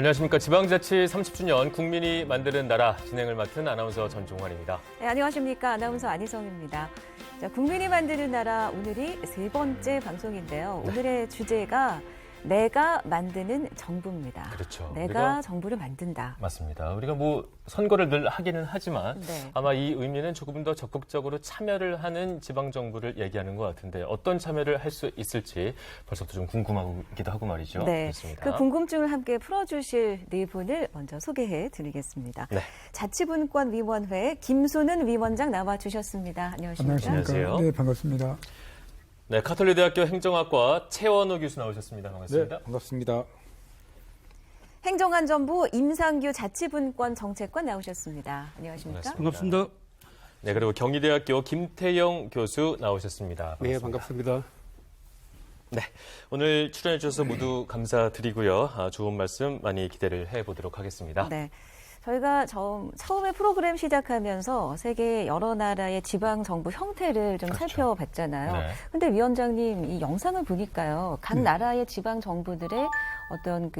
안녕하십니까. 지방자치 30주년 국민이 만드는 나라 진행을 맡은 아나운서 전종환입니다. 네, 안녕하십니까. 아나운서 안희성입니다. 자, 국민이 만드는 나라 오늘이 세 번째 방송인데요. 네. 오늘의 주제가 내가 만드는 정부입니다. 그렇죠. 내가 정부를 만든다. 맞습니다. 우리가 선거를 늘 하기는 하지만 네. 아마 이 의미는 조금 더 적극적으로 참여를 하는 지방정부를 얘기하는 것 같은데 어떤 참여를 할 수 있을지 벌써부터 좀 궁금하기도 하고 말이죠. 네, 그렇습니다. 그 궁금증을 함께 풀어주실 네 분을 먼저 소개해 드리겠습니다. 네. 자치분권위원회 김소는 위원장 나와주셨습니다. 안녕하십니까? 안녕하세요. 네, 반갑습니다. 네, 카톨릭대학교 행정학과 최원호 교수 나오셨습니다. 반갑습니다. 네, 반갑습니다. 행정안전부 임상규 자치분권 정책관 나오셨습니다. 안녕하십니까? 반갑습니다. 네, 그리고 경희대학교 김태영 교수 나오셨습니다. 반갑습니다. 네, 반갑습니다. 네, 오늘 출연해 주셔서 모두 감사드리고요. 좋은 말씀 많이 기대를 해보도록 하겠습니다. 네. 저희가 처음에 프로그램 시작하면서 세계 여러 나라의 지방정부 형태를 좀 그렇죠. 살펴봤잖아요. 네. 근데 위원장님, 이 영상을 보니까요. 각 나라의 지방정부들의 어떤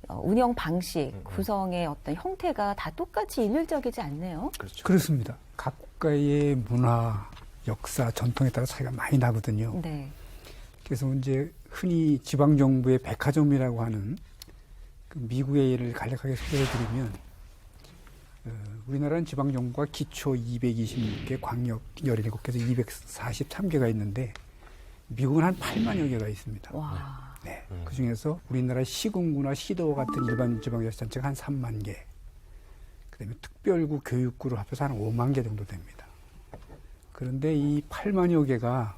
운영 방식, 구성의 어떤 형태가 다 똑같이 일률적이지 않네요. 그렇죠. 그렇습니다. 각 국가의 문화, 역사, 전통에 따라 차이가 많이 나거든요. 네. 그래서 이제 흔히 지방정부의 백화점이라고 하는 그 미국의 예를 간략하게 소개해드리면 우리나라는 지방정부가 기초 226개, 광역 17개에서 243개가 있는데 미국은 한 8만여 개가 있습니다. 와. 네. 그중에서 우리나라 시군구나 시도 같은 일반 지방자치단체가 한 3만 개, 그다음에 특별구, 교육구를 합해서 한 5만 개 정도 됩니다. 그런데 이 8만여 개가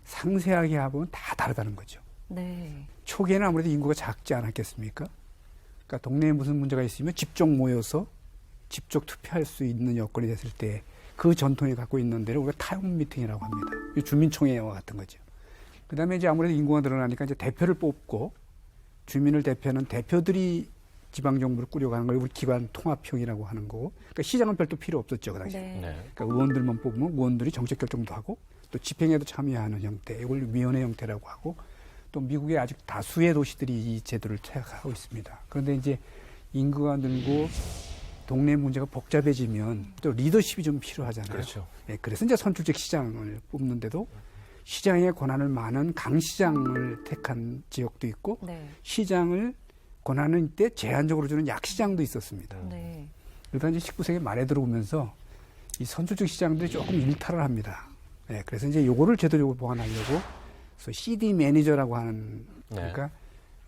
상세하게 해보면 다 다르다는 거죠. 네. 초기에는 아무래도 인구가 작지 않았겠습니까? 그러니까 동네에 무슨 문제가 있으면 직접 모여서 직접 투표할 수 있는 여건이 됐을 때 그 전통이 갖고 있는 데를 우리가 타운 미팅이라고 합니다. 주민총회와 같은 거죠. 그 다음에 이제 아무래도 인구가 늘어나니까 이제 대표를 뽑고 주민을 대표하는 대표들이 지방정부를 꾸려가는 걸 우리 기관 통합형이라고 하는 거고, 그러니까 시장은 별도 필요 없었죠, 그 당시에. 네. 네. 그러니까 의원들만 뽑으면 의원들이 정책 결정도 하고 또 집행에도 참여하는 형태, 이걸 위원회 형태라고 하고, 또 미국의 아직 다수의 도시들이 이 제도를 채택하고 있습니다. 그런데 이제 인구가 늘고 동네 문제가 복잡해지면 또 리더십이 좀 필요하잖아요. 그렇죠. 네, 그래서 이제 선출직 시장을 뽑는데도 시장의 권한을 많은 강시장을 택한 지역도 있고, 네. 시장을 권한을 때 제한적으로 주는 약시장도 있었습니다. 네. 그러다 이제 19세기 말에 들어오면서 이 선출직 시장들이 조금 일탈을 합니다. 네, 그래서 이제 요거를 제도적으로 보완하려고 그래서 CD 매니저라고 하는, 그러니까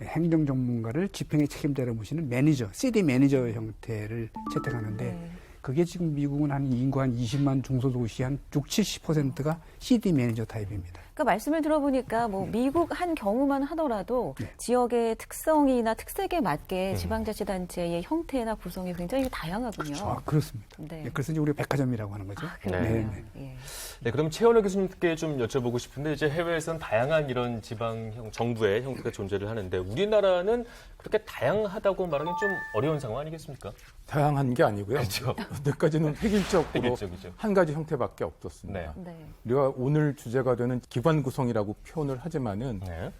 행정 전문가를 집행의 책임자로 모시는 매니저, CD 매니저 형태를 채택하는데, 네. 그게 지금 미국은 한 인구 한 20만 중소도시 한 60, 70%가 CD 매니저 타입입니다. 그러니까 말씀을 들어보니까 미국 한 경우만 하더라도 지역의 특성이나 특색에 맞게 지방자치단체의 형태나 구성이 굉장히 다양하군요. 아, 그렇습니다. 네. 네, 그래서 이제 우리가 백화점이라고 하는 거죠. 그렇군요. 네. 예. 네, 그럼 최원호 교수님께 좀 여쭤보고 싶은데 이제 해외에서는 다양한 이런 지방 정부의 형태가 존재를 하는데 우리나라는 그렇게 다양하다고 말하기 좀 어려운 상황 아니겠습니까? 다양한 게 아니고요. 그렇죠. 여태까지는 획일적으로 획일적이죠. 한 가지 형태밖에 없었습니다. 네. 네. 우리가 오늘 주제가 되는 기관 구성이라고 표현을 하지만은 네.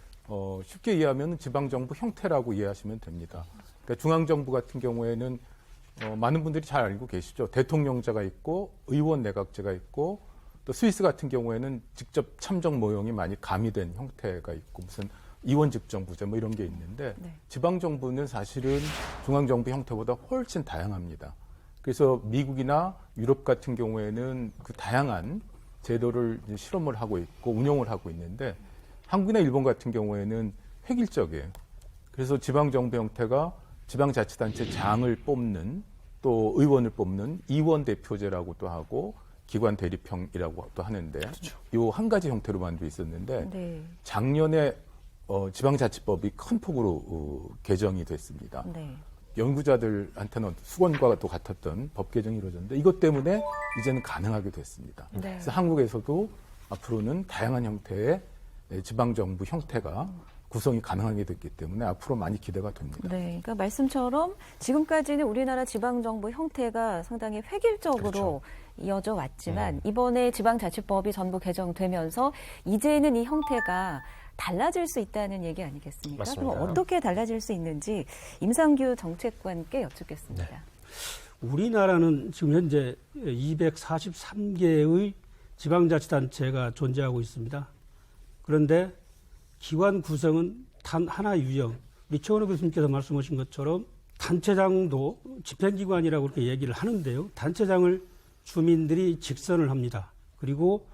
쉽게 이해하면 지방정부 형태라고 이해하시면 됩니다. 그러니까 중앙정부 같은 경우에는 많은 분들이 잘 알고 계시죠. 대통령제가 있고 의원 내각제가 있고 또 스위스 같은 경우에는 직접 참정 모형이 많이 가미된 형태가 있고 무슨 이원직정부제 뭐 이런 게 있는데 네. 지방정부는 사실은 중앙정부 형태보다 훨씬 다양합니다. 그래서 미국이나 유럽 같은 경우에는 그 다양한 제도를 이제 실험을 하고 있고 운영을 하고 있는데 한국이나 일본 같은 경우에는 획일적이에요. 그래서 지방정부 형태가 지방자치단체 장을 뽑는 또 의원을 뽑는 이원 대표제라고도 하고 기관 대립형이라고도 하는데 요 한 가지 형태로만 돼 있었는데 네. 작년에 지방자치법이 큰 폭으로 개정이 됐습니다. 네. 연구자들한테는 수건과도 같았던 법 개정이 이루어졌는데 이것 때문에 이제는 가능하게 됐습니다. 네. 그래서 한국에서도 앞으로는 다양한 형태의 지방정부 형태가 구성이 가능하게 됐기 때문에 앞으로 많이 기대가 됩니다. 네, 그러니까 말씀처럼 지금까지는 우리나라 지방정부 형태가 상당히 획일적으로 이어져 왔지만 이번에 지방자치법이 전부 개정되면서 이제는 이 형태가 달라질 수 있다는 얘기 아니겠습니까? 맞습니다. 그럼 어떻게 달라질 수 있는지 임상규 정책관께 여쭙겠습니다. 네. 우리나라는 지금 현재 243개의 지방자치단체가 존재하고 있습니다. 그런데 기관 구성은 단 하나 유형. 우리 최원호 교수님께서 말씀하신 것처럼 단체장도 집행기관이라고 그렇게 얘기를 하는데요. 단체장을 주민들이 직선을 합니다. 그리고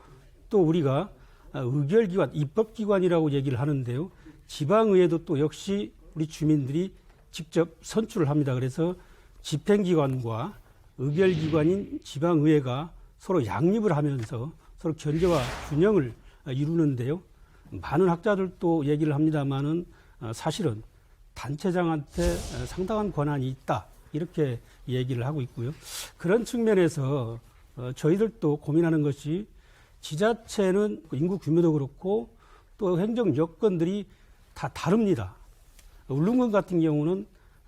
또 우리가 의결기관, 입법기관이라고 얘기를 하는데요. 지방의회도 또 역시 우리 주민들이 직접 선출을 합니다. 그래서 집행기관과 의결기관인 지방의회가 서로 양립을 하면서 서로 견제와 균형을 이루는데요. 많은 학자들도 얘기를 합니다만은 사실은 단체장한테 상당한 권한이 있다. 이렇게 얘기를 하고 있고요. 그런 측면에서 저희들도 고민하는 것이 지자체는 인구 규모도 그렇고 또 행정 여건들이 다 다릅니다. 울릉군 같은 경우는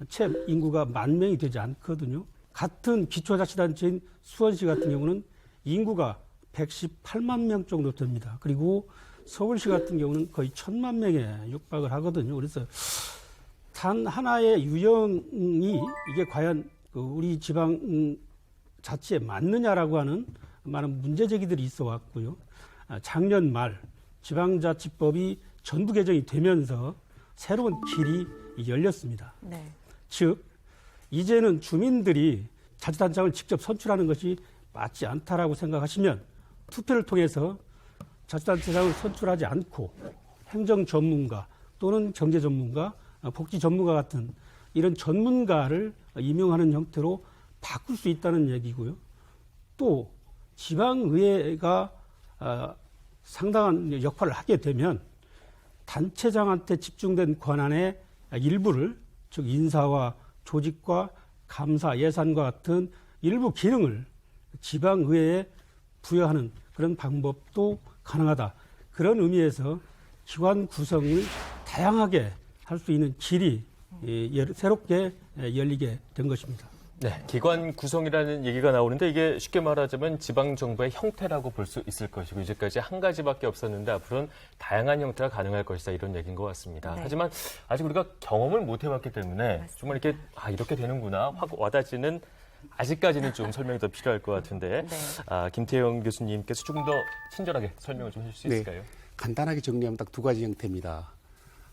채 인구가 10,000명이 되지 않거든요. 같은 기초자치단체인 수원시 같은 경우는 인구가 118만 명 정도 됩니다. 그리고 서울시 같은 경우는 거의 1,000만 명에 육박을 하거든요. 그래서 단 하나의 유형이 이게 과연 우리 지방 자치에 맞느냐라고 하는 많은 문제 제기들이 있어 왔고요. 작년 말 지방자치법이 전부 개정이 되면서 새로운 길이 열렸습니다. 네. 즉 이제는 주민들이 자치단장을 직접 선출하는 것이 맞지 않다라고 생각하시면 투표를 통해서 자치단체장을 선출하지 않고 행정 전문가 또는 경제 전문가, 복지 전문가 같은 이런 전문가를 임용하는 형태로 바꿀 수 있다는 얘기고요. 또 지방의회가 상당한 역할을 하게 되면 단체장한테 집중된 권한의 일부를 즉 인사와 조직과 감사, 예산과 같은 일부 기능을 지방의회에 부여하는 그런 방법도 가능하다. 그런 의미에서 기관 구성을 다양하게 할 수 있는 길이 새롭게 열리게 된 것입니다. 네, 기관 구성이라는 얘기가 나오는데 이게 쉽게 말하자면 지방정부의 형태라고 볼 수 있을 것이고 이제까지 한 가지밖에 없었는데 앞으로는 다양한 형태가 가능할 것이다 이런 얘기인 것 같습니다. 네. 하지만 아직 우리가 경험을 못 해봤기 때문에 맞습니다. 정말 이렇게 이렇게 되는구나 확 와닿지는 아직까지는 좀 설명이 더 필요할 것 같은데 네. 김태형 교수님께서 조금 더 친절하게 설명을 좀 해줄 수 있을까요? 간단하게 정리하면 딱 두 가지 형태입니다.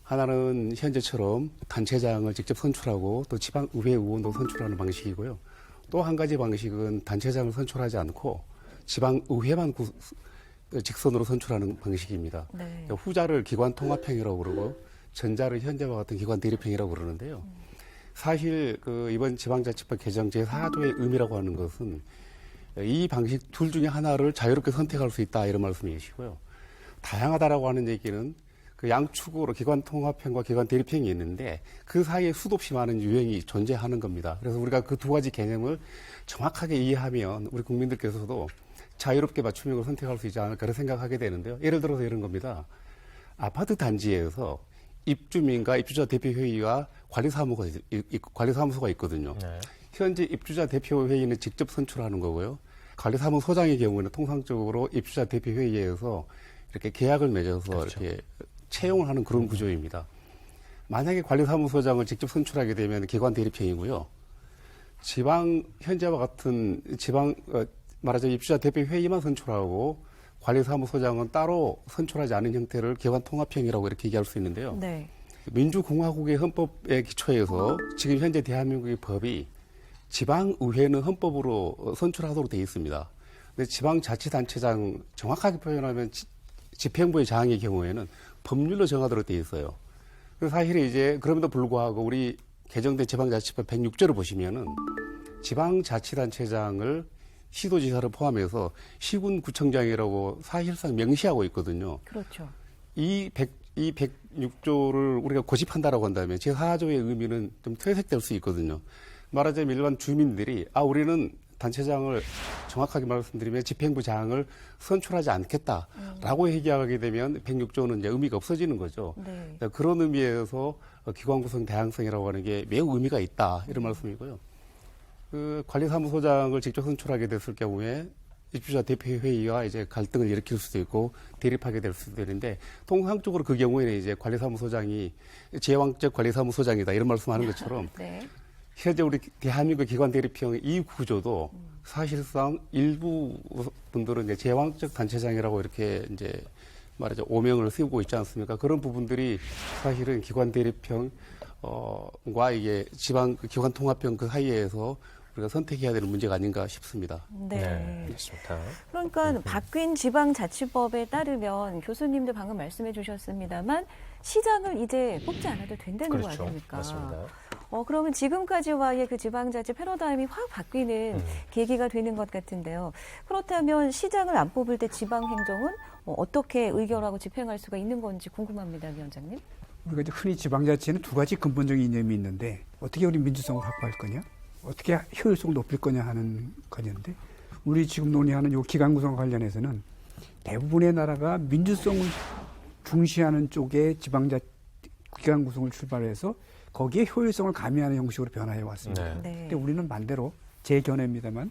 하나는 현재처럼 단체장을 직접 선출하고 또 지방의회 의원도 선출하는 방식이고요. 또 한 가지 방식은 단체장을 선출하지 않고 지방의회만 직선으로 선출하는 방식입니다. 네. 후자를 기관 통합형이라고 그러고 전자를 현재와 같은 기관 대립형이라고 그러는데요. 사실 이번 지방자치법 개정 제4조의 의미라고 하는 것은 이 방식 둘 중에 하나를 자유롭게 선택할 수 있다 이런 말씀이시고요. 다양하다라고 하는 얘기는 그 양축으로 기관 통합형과 기관 대립형이 있는데 그 사이에 수도 없이 많은 유형이 존재하는 겁니다. 그래서 우리가 그 두 가지 개념을 정확하게 이해하면 우리 국민들께서도 자유롭게 맞춤형을 선택할 수 있지 않을까 생각하게 되는데요. 예를 들어서 이런 겁니다. 아파트 단지에서 입주민과 입주자 대표회의와 관리사무소가 있거든요. 네. 현재 입주자 대표회의는 직접 선출하는 거고요. 관리사무소장의 경우는 통상적으로 입주자 대표회의에서 이렇게 계약을 맺어서 그렇죠. 이렇게 채용을 하는 그런 구조입니다. 만약에 관리사무소장을 직접 선출하게 되면 기관 대립형이고요. 현재와 같은 말하자면 입주자 대표회의만 선출하고 관리사무소장은 따로 선출하지 않은 형태를 기관 통합형이라고 이렇게 얘기할 수 있는데요. 네. 민주공화국의 헌법에 기초해서 지금 현재 대한민국의 법이 지방의회는 헌법으로 선출하도록 되어 있습니다. 근데 지방자치단체장 정확하게 표현하면 집행부의 장의 경우에는 법률로 정하도록 되어 있어요. 그래서 사실은 이제 그럼에도 불구하고 우리 개정된 지방자치법 106조를 보시면은 지방자치단체장을 시도지사를 포함해서 시군구청장이라고 사실상 명시하고 있거든요. 그렇죠. 이 106조를 우리가 고집한다라고 한다면 제4조의 의미는 좀 퇴색될 수 있거든요. 말하자면 일반 주민들이 우리는 단체장을 정확하게 말씀드리면 집행부장을 선출하지 않겠다라고 얘기하게 되면 106조는 이제 의미가 없어지는 거죠. 네. 그런 의미에서 기관 구성 다양성이라고 하는 게 매우 의미가 있다 이런 말씀이고요. 그 관리사무소장을 직접 선출하게 됐을 경우에 입주자 대표회의와 이제 갈등을 일으킬 수도 있고 대립하게 될 수도 있는데 통상적으로 그 경우에는 이제 관리사무소장이 제왕적 관리사무소장이다 이런 말씀하는 것처럼 네. 현재 우리 대한민국 기관 대립형 이 구조도 사실상 일부 분들은 이제 제왕적 단체장이라고 이렇게 이제 말하자 오명을 세우고 있지 않습니까? 그런 부분들이 사실은 기관 대립형 과 이게 지방 기관 통합형 그 사이에서 우리가 선택해야 되는 문제가 아닌가 싶습니다. 네. 그렇습니다. 그러니까 바뀐 지방자치법에 따르면 교수님도 방금 말씀해 주셨습니다만 시장을 이제 뽑지 않아도 된다는 거 그렇죠. 아닙니까? 맞습니다. 그러면 지금까지와의 그 지방자치 패러다임이 확 바뀌는 계기가 되는 것 같은데요. 그렇다면 시장을 안 뽑을 때 지방행정은 어떻게 의결하고 집행할 수가 있는 건지 궁금합니다, 위원장님. 우리가 이제 흔히 지방자치에는 두 가지 근본적인 이념이 있는데 어떻게 우리 민주성을 확보할 거냐, 어떻게 효율성을 높일 거냐 하는 거였는데 우리 지금 논의하는 이 기관 구성 관련해서는 대부분의 나라가 민주성을 중시하는 쪽에 기관 구성을 출발해서 거기에 효율성을 가미하는 형식으로 변화해 왔습니다. 네. 네. 근데 우리는 반대로 제 견해입니다만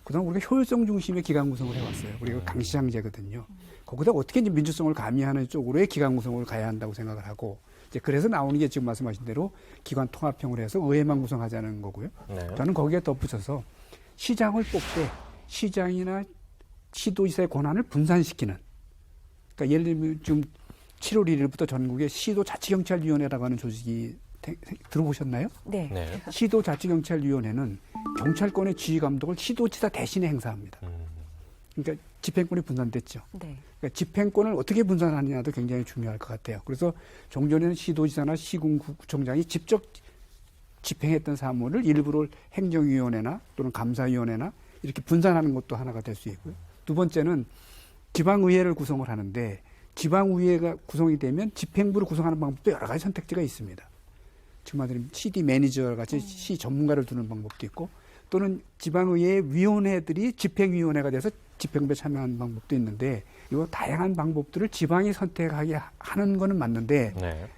그동안 우리가 효율성 중심의 기관 구성을 해왔어요. 우리가 강시장제거든요. 거기다 어떻게 이제 민주성을 가미하는 쪽으로의 기관 구성을 가야 한다고 생각을 하고 이제 그래서 나오는 게 지금 말씀하신 대로 기관 통합형을 해서 의회만 구성하자는 거고요. 네. 저는 거기에 덧붙여서 시장을 뽑되 시장이나 시도지사의 권한을 분산시키는 그러니까 예를 들면 지금 7월 1일부터 전국에 시도자치경찰위원회라고 하는 조직이 들어보셨나요? 네. 네. 시도자치경찰위원회는 경찰권의 지휘 감독을 시도지사 대신에 행사합니다. 그러니까 집행권이 분산됐죠. 네. 그러니까 집행권을 어떻게 분산하느냐도 굉장히 중요할 것 같아요. 그래서 종전에는 시도지사나 시군구청장이 직접 집행했던 사무를 일부를 행정위원회나 또는 감사위원회나 이렇게 분산하는 것도 하나가 될 수 있고요. 두 번째는 지방의회를 구성을 하는데 지방의회가 구성이 되면 집행부를 구성하는 방법도 여러 가지 선택지가 있습니다. 지금 말하자면 CD 매니저 같이 시 전문가를 두는 방법도 있고 또는 지방의회 위원회들이 집행위원회가 돼서 집행부에 참여하는 방법도 있는데 이 다양한 방법들을 지방이 선택하게 하는 거는 맞는데 네.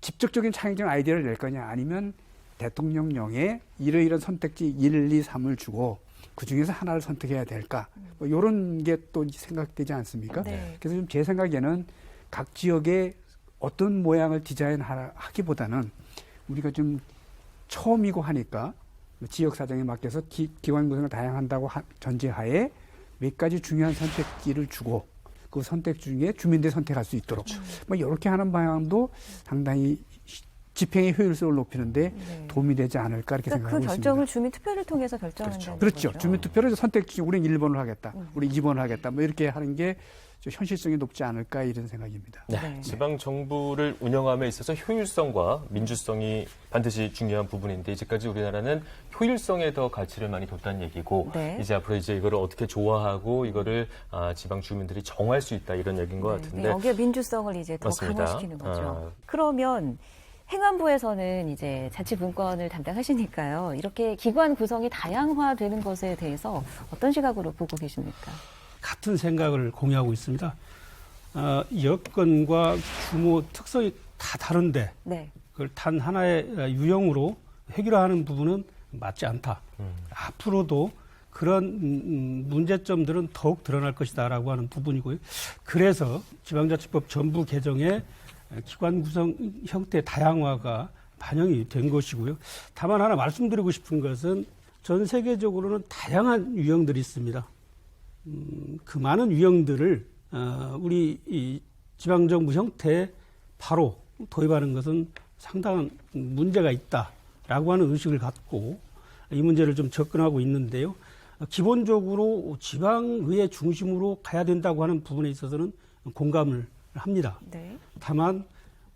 직접적인 창의적 아이디어를 낼 거냐 아니면 대통령령에 이러이러한 선택지 1, 2, 3을 주고 그중에서 하나를 선택해야 될까 뭐 이런 게 또 생각되지 않습니까? 네. 그래서 좀 제 생각에는 각 지역에 어떤 모양을 디자인하기보다는 우리가 좀 처음이고 하니까 지역 사정에 맞게서 기관 구성을 다양한다고 전제하에 몇 가지 중요한 선택지를 주고 그 선택 중에 주민들이 선택할 수 있도록 뭐 이렇게 하는 방향도 상당히 집행의 효율성을 높이는데 네. 도움이 되지 않을까 이렇게 그러니까 생각하고 그 있습니다. 결정을 주민 투표를 통해서 결정한다는 그렇죠. 거죠. 주민투표를 선택지 우리는 1번을 하겠다. 우리 2번을 하겠다. 뭐 이렇게 하는 게 좀 현실성이 높지 않을까 이런 생각입니다. 네. 네. 지방 정부를 운영함에 있어서 효율성과 민주성이 반드시 중요한 부분인데 이제까지 우리나라는 효율성에 더 가치를 많이 뒀다는 얘기고 네. 이제 앞으로 이제 이거를 어떻게 조화하고 이거를 지방 주민들이 정할 수 있다 이런 얘기인 것 같은데 네, 여기에 민주성을 이제 더 맞습니다. 강화시키는 거죠. 그러면 행안부에서는 이제 자치분권을 담당하시니까요. 이렇게 기관 구성이 다양화되는 것에 대해서 어떤 시각으로 보고 계십니까? 같은 생각을 공유하고 있습니다. 여건과 규모 특성이 다 다른데 네. 그걸 단 하나의 유형으로 해결하는 부분은 맞지 않다. 앞으로도 그런 문제점들은 더욱 드러날 것이다라고 하는 부분이고요. 그래서 지방자치법 전부 개정에 기관 구성 형태 다양화가 반영이 된 것이고요. 다만 하나 말씀드리고 싶은 것은 전 세계적으로는 다양한 유형들이 있습니다. 그 많은 유형들을 우리 이 지방정부 형태에 바로 도입하는 것은 상당한 문제가 있다라고 하는 의식을 갖고 이 문제를 좀 접근하고 있는데요. 기본적으로 지방의회 중심으로 가야 된다고 하는 부분에 있어서는 공감을 합니다. 네. 다만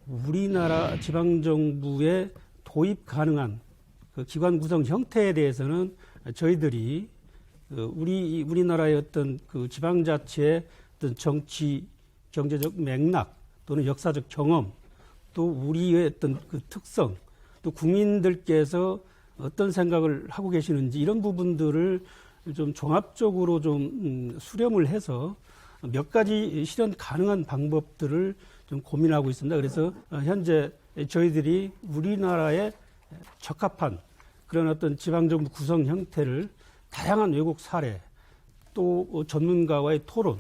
우리나라 지방정부에 도입 가능한 그 기관 구성 형태에 대해서는 저희들이 우리나라의 어떤 그 지방자치의 어떤 정치, 경제적 맥락 또는 역사적 경험 또 우리의 어떤 그 특성 또 국민들께서 어떤 생각을 하고 계시는지 이런 부분들을 좀 종합적으로 좀 수렴을 해서 몇 가지 실현 가능한 방법들을 좀 고민하고 있습니다. 그래서 현재 저희들이 우리나라에 적합한 그런 어떤 지방정부 구성 형태를 다양한 외국 사례 또 전문가와의 토론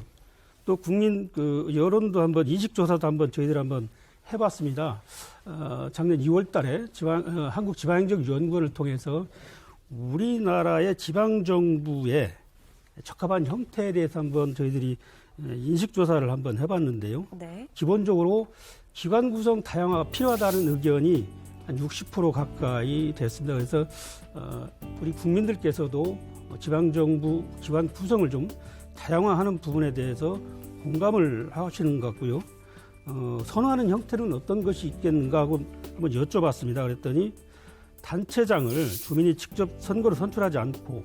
또 국민 그 여론도 한번 인식조사도 한번 저희들 한번 해봤습니다. 작년 2월달에 한국지방행정연구원을 통해서 우리나라의 지방정부의 적합한 형태에 대해서 한번 저희들이 인식조사를 한번 해봤는데요. 네. 기본적으로 기관 구성 다양화가 필요하다는 의견이 한 60% 가까이 됐습니다. 그래서 우리 국민들께서도 지방정부 기관 구성을 좀 다양화하는 부분에 대해서 공감을 하시는 것 같고요. 선호하는 형태는 어떤 것이 있겠는가 하고 한번 여쭤봤습니다. 그랬더니 단체장을 주민이 직접 선거로 선출하지 않고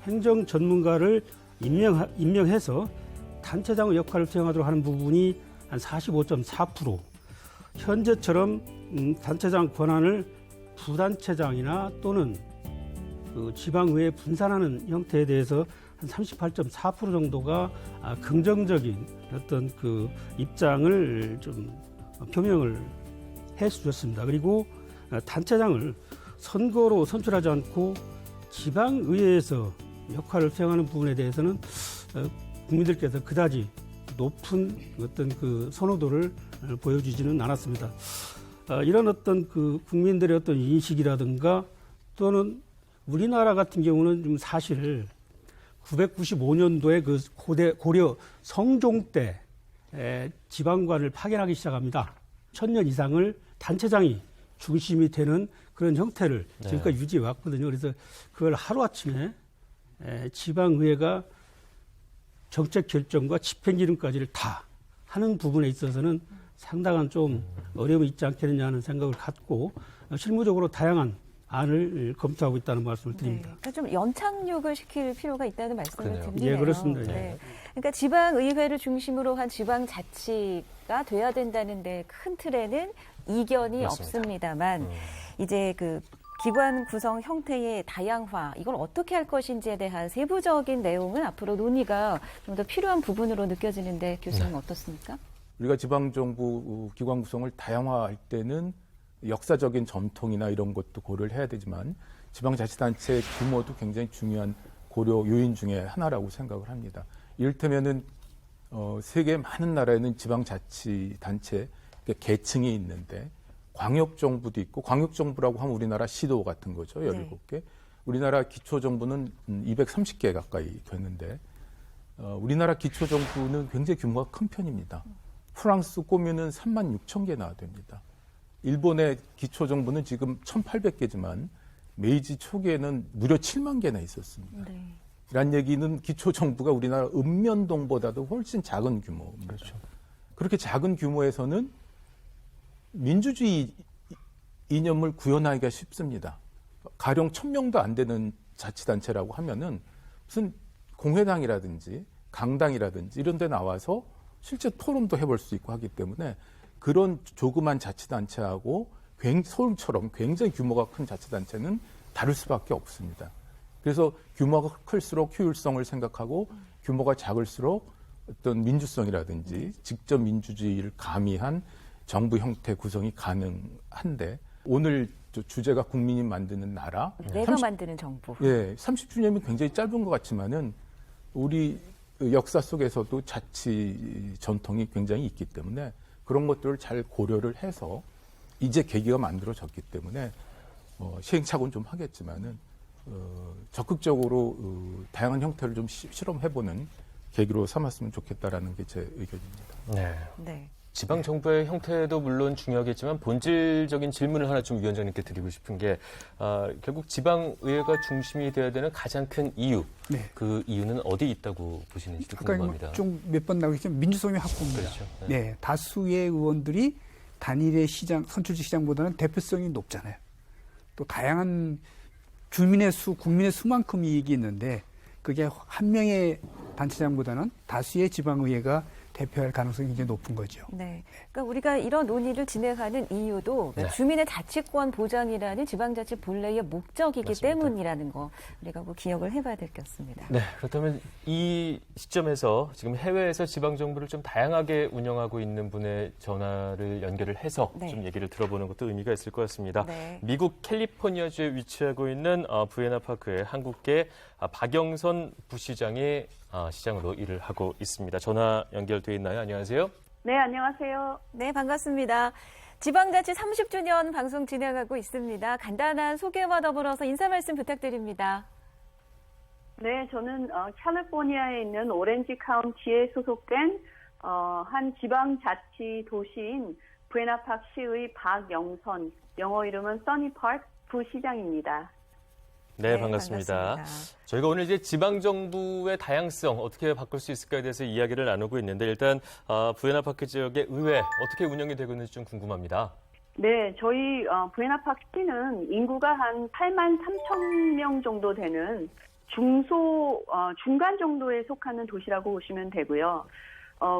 행정 전문가를 임명해서 단체장의 역할을 수행하도록 하는 부분이 한 45.4%. 현재처럼 단체장 권한을 부단체장이나 또는 그 지방의회에 분산하는 형태에 대해서 한 38.4% 정도가 긍정적인 어떤 그 입장을 좀 표명을 해 주셨습니다. 그리고 단체장을 선거로 선출하지 않고 지방의회에서 역할을 수행하는 부분에 대해서는 국민들께서 그다지 높은 어떤 그 선호도를 보여주지는 않았습니다. 이런 어떤 그 국민들의 어떤 인식이라든가 또는 우리나라 같은 경우는 좀 사실 995년도에 그 고려 성종 때 지방관을 파견하기 시작합니다. 1000년 이상을 단체장이 중심이 되는 그런 형태를 지금까지 유지해 왔거든요. 그래서 그걸 하루아침에 지방의회가 정책 결정과 집행기능까지를 다 하는 부분에 있어서는 상당한 좀 어려움이 있지 않겠느냐 하는 생각을 갖고 실무적으로 다양한 안을 검토하고 있다는 말씀을 드립니다. 네, 그러니까 좀 연착륙을 시킬 필요가 있다는 말씀을 드리네요. 예, 그렇습니다. 네. 그러니까 지방의회를 중심으로 한 지방자치가 돼야 된다는데 큰 틀에는 이견이 맞습니다. 없습니다만 이제 그 기관 구성 형태의 다양화 이걸 어떻게 할 것인지에 대한 세부적인 내용은 앞으로 논의가 좀 더 필요한 부분으로 느껴지는데 교수님 어떻습니까? 우리가 지방정부 기관 구성을 다양화할 때는 역사적인 전통이나 이런 것도 고려를 해야 되지만 지방자치단체의 규모도 굉장히 중요한 고려 요인 중에 하나라고 생각을 합니다. 이를테면은 세계 많은 나라에는 지방자치단체 그러니까 계층이 있는데 광역정부도 있고 광역정부라고 하면 우리나라 시도 같은 거죠. 17개. 우리나라 기초정부는 230개 가까이 되는데 우리나라 기초정부는 굉장히 규모가 큰 편입니다. 프랑스 꼬미는 36,000개나 됩니다. 일본의 기초정부는 지금 1,800개지만 메이지 초기에는 무려 7만 개나 있었습니다. 네. 이란 얘기는 기초정부가 우리나라 읍면동보다도 훨씬 작은 규모입니다. 그렇죠. 그렇게 작은 규모에서는 민주주의 이념을 구현하기가 쉽습니다. 가령 1,000명도 안 되는 자치단체라고 하면은 무슨 공회당이라든지 강당이라든지 이런 데 나와서 실제 토론도 해볼 수 있고 하기 때문에 그런 조그만 자치단체하고 서울처럼 굉장히 규모가 큰 자치단체는 다를 수밖에 없습니다. 그래서 규모가 클수록 효율성을 생각하고 규모가 작을수록 어떤 민주성이라든지 직접 민주주의를 가미한 정부 형태 구성이 가능한데 오늘 주제가 국민이 만드는 나라. 내가 만드는 정부. 예, 30주년이 굉장히 짧은 것 같지만은 우리 역사 속에서도 자치 전통이 굉장히 있기 때문에 그런 것들을 잘 고려를 해서 이제 계기가 만들어졌기 때문에 시행착오는 좀 하겠지만은 적극적으로 다양한 형태를 좀 실험해보는 계기로 삼았으면 좋겠다라는 게 제 의견입니다. 네. 네. 지방 정부의 형태도 물론 중요하겠지만 본질적인 질문을 하나 좀 위원장님께 드리고 싶은 게 결국 지방의회가 중심이 되어야 되는 가장 큰 이유, 네. 그 이유는 어디 있다고 보시는지 아까 궁금합니다. 좀 몇 번 나오겠지만 민주성의 확보입니다. 그렇죠. 네, 다수의 의원들이 단일의 시장, 선출직 시장보다는 대표성이 높잖아요. 또 다양한 주민의 수, 국민의 수만큼 이익이 있는데 그게 한 명의 단체장보다는 다수의 지방의회가 대표할 가능성이 굉장히 높은 거죠. 네. 그러니까 우리가 이런 논의를 진행하는 이유도 네. 주민의 자치권 보장이라는 지방자치 본래의 목적이기 맞습니다. 때문이라는 거 우리가 꼭 기억을 해봐야 될 것 같습니다. 네, 그렇다면 이 시점에서 지금 해외에서 지방정부를 좀 다양하게 운영하고 있는 분의 전화를 연결을 해서 네. 좀 얘기를 들어보는 것도 의미가 있을 것 같습니다. 네. 미국 캘리포니아주에 위치하고 있는 부에나파크의 한국계 박영선 부시장이 시장으로 일을 하고 있습니다. 전화 연결돼 있나요? 안녕하세요. 네, 안녕하세요. 네, 반갑습니다. 지방자치 30주년 방송 진행하고 있습니다. 간단한 소개와 더불어서 인사 말씀 부탁드립니다. 네, 저는 캘리포니아에 있는 오렌지 카운티에 소속된 한 지방자치 도시인 부에나파크 시의 박영선, 영어 이름은 써니파크 부시장입니다. 네, 반갑습니다. 저희가 오늘 이제 지방정부의 다양성 어떻게 바꿀 수 있을까에 대해서 이야기를 나누고 있는데 일단 부에나파크 지역의 의회 어떻게 운영이 되고 있는지 좀 궁금합니다. 네, 저희 부에나파크 시는 인구가 한 8만 3천 명 정도 되는 중간 정도에 속하는 도시라고 보시면 되고요.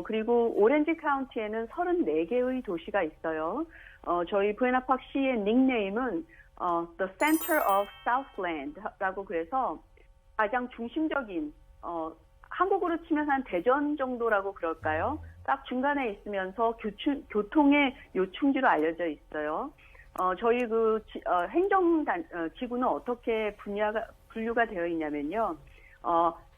그리고 오렌지 카운티에는 34개의 도시가 있어요. 저희 부에나파크 시의 닉네임은 The Center of Southland라고 그래서 가장 중심적인 한국으로 치면 한 대전 정도라고 그럴까요? 딱 중간에 있으면서 교통의 요충지로 알려져 있어요. 저희 행정 지구는 어떻게 분류가 되어 있냐면요.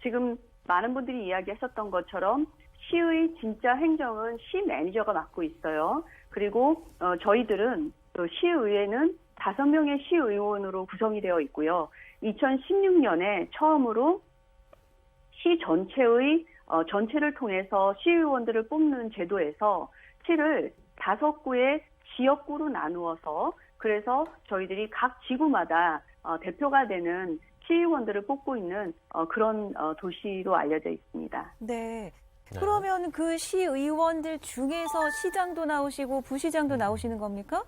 지금 많은 분들이 이야기하셨던 것처럼 시의 진짜 행정은 시 매니저가 맡고 있어요. 그리고 저희들은 또 시의회는 5명의 시의원으로 구성이 되어 있고요. 2016년에 처음으로 시 전체를 통해서 시의원들을 뽑는 제도에서 시를 5구의 지역구로 나누어서 그래서 저희들이 각 지구마다 대표가 되는 시의원들을 뽑고 있는 그런 도시로 알려져 있습니다. 네. 그러면 그 시의원들 중에서 시장도 나오시고 부시장도 나오시는 겁니까?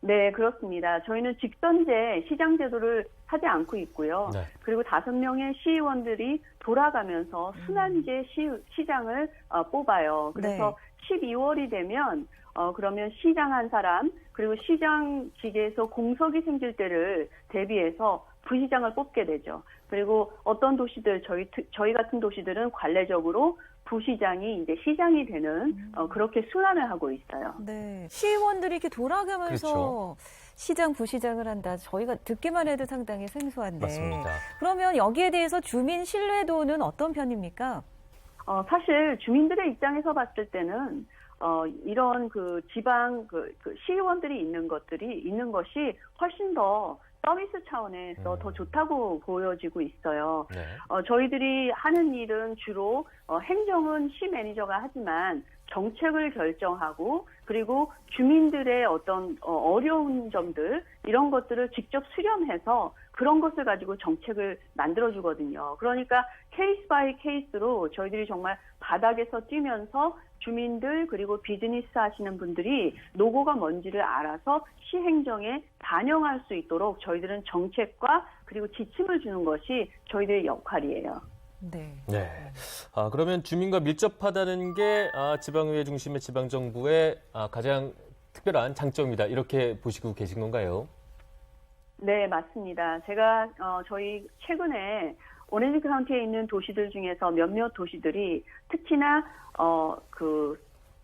네, 그렇습니다. 저희는 직선제 시장 제도를 하지 않고 있고요. 네. 그리고 5명의 시의원들이 돌아가면서 순환제 시장을 뽑아요. 그래서 12월이 되면 그러면 시장 한 사람 그리고 시장직에서 공석이 생길 때를 대비해서 부시장을 뽑게 되죠. 그리고 어떤 도시들 저희 같은 도시들은 관례적으로 부시장이 이제 시장이 되는 그렇게 순환을 하고 있어요. 네. 시의원들이 이렇게 돌아가면서 그렇죠. 시장, 부시장을 한다. 저희가 듣기만 해도 상당히 생소한데. 맞습니다. 그러면 여기에 대해서 주민 신뢰도는 어떤 편입니까? 사실 주민들의 입장에서 봤을 때는 이런 지방 시의원들이 있는 것이 훨씬 더 서비스 차원에서 더 좋다고 보여지고 있어요. 네. 저희들이 하는 일은 주로 행정은 시 매니저가 하지만 정책을 결정하고 그리고 주민들의 어떤 어려운 점들 이런 것들을 직접 수렴해서 그런 것을 가지고 정책을 만들어주거든요. 그러니까 케이스 바이 케이스로 저희들이 정말 바닥에서 뛰면서 주민들 그리고 비즈니스 하시는 분들이 노고가 뭔지를 알아서 시행정에 반영할 수 있도록 저희들은 정책과 그리고 지침을 주는 것이 저희들의 역할이에요. 네. 네. 그러면 주민과 밀접하다는 게 지방의회 중심의 지방정부의 가장 특별한 장점이다. 이렇게 보시고 계신 건가요? 네, 맞습니다. 제가 저희 최근에 오렌지 카운티에 있는 도시들 중에서 몇몇 도시들이 특히나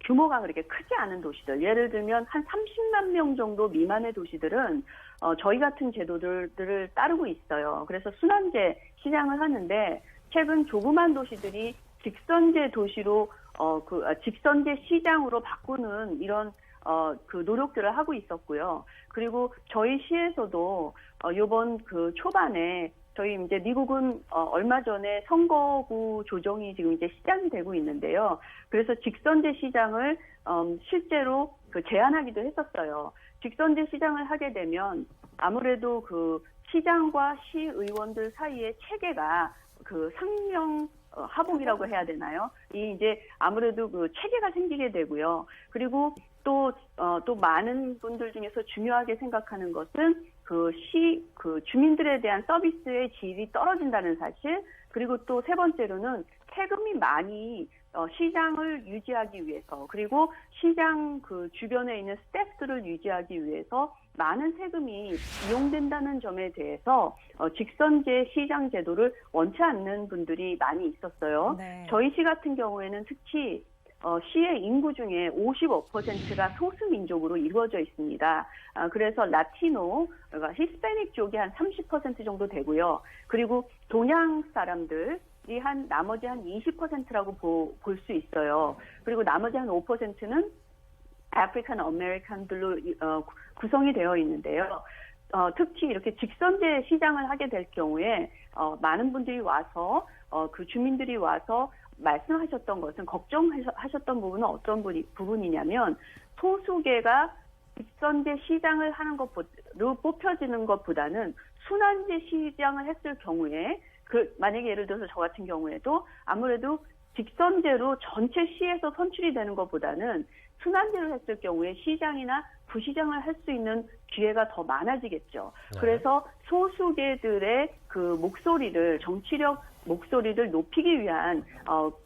규모가 그렇게 크지 않은 도시들, 예를 들면 한 30만 명 정도 미만의 도시들은 저희 같은 제도들을 따르고 있어요. 그래서 순환제 시장을 하는데 최근 조그만 도시들이 직선제 도시로 직선제 시장으로 바꾸는 이런 노력들을 하고 있었고요. 그리고 저희 시에서도 요번 초반에 저희 이제 미국은 얼마 전에 선거구 조정이 지금 이제 시작이 되고 있는데요. 그래서 직선제 시장을 실제로 제한하기도 했었어요. 직선제 시장을 하게 되면 아무래도 그 시장과 시의원들 사이의 체계가 그 상명 하복이라고 해야 되나요? 이 이제 아무래도 그 체계가 생기게 되고요. 그리고 또 많은 분들 중에서 중요하게 생각하는 것은 그 주민들에 대한 서비스의 질이 떨어진다는 사실, 그리고 또 세 번째로는 세금이 많이 시장을 유지하기 위해서, 그리고 시장 그 주변에 있는 스태프들을 유지하기 위해서 많은 세금이 이용된다는 점에 대해서 직선제 시장 제도를 원치 않는 분들이 많이 있었어요. 네. 저희 시 같은 경우에는 특히 시의 인구 중에 55%가 소수민족으로 이루어져 있습니다. 그래서 라티노, 그러니까 히스패닉 쪽이 한 30% 정도 되고요. 그리고 동양 사람들이 나머지 한 20%라고 볼 수 있어요. 그리고 나머지 한 5%는 아프리칸 아메리칸들로 구성이 되어 있는데요. 특히 이렇게 직선제 시장을 하게 될 경우에 많은 분들이 와서 그 주민들이 와서 말씀하셨던 것은, 걱정하셨던 부분은 어떤 부분이냐면, 소수계가 직선제 시장을 하는 것으로 뽑혀지는 것보다는 순환제 시장을 했을 경우에, 만약에 예를 들어서 저 같은 경우에도 아무래도 직선제로 전체 시에서 선출이 되는 것보다는 순환제로 했을 경우에 시장이나 부시장을 할 수 있는 기회가 더 많아지겠죠. 네. 그래서 소수계들의 그 목소리를, 정치력 목소리를 높이기 위한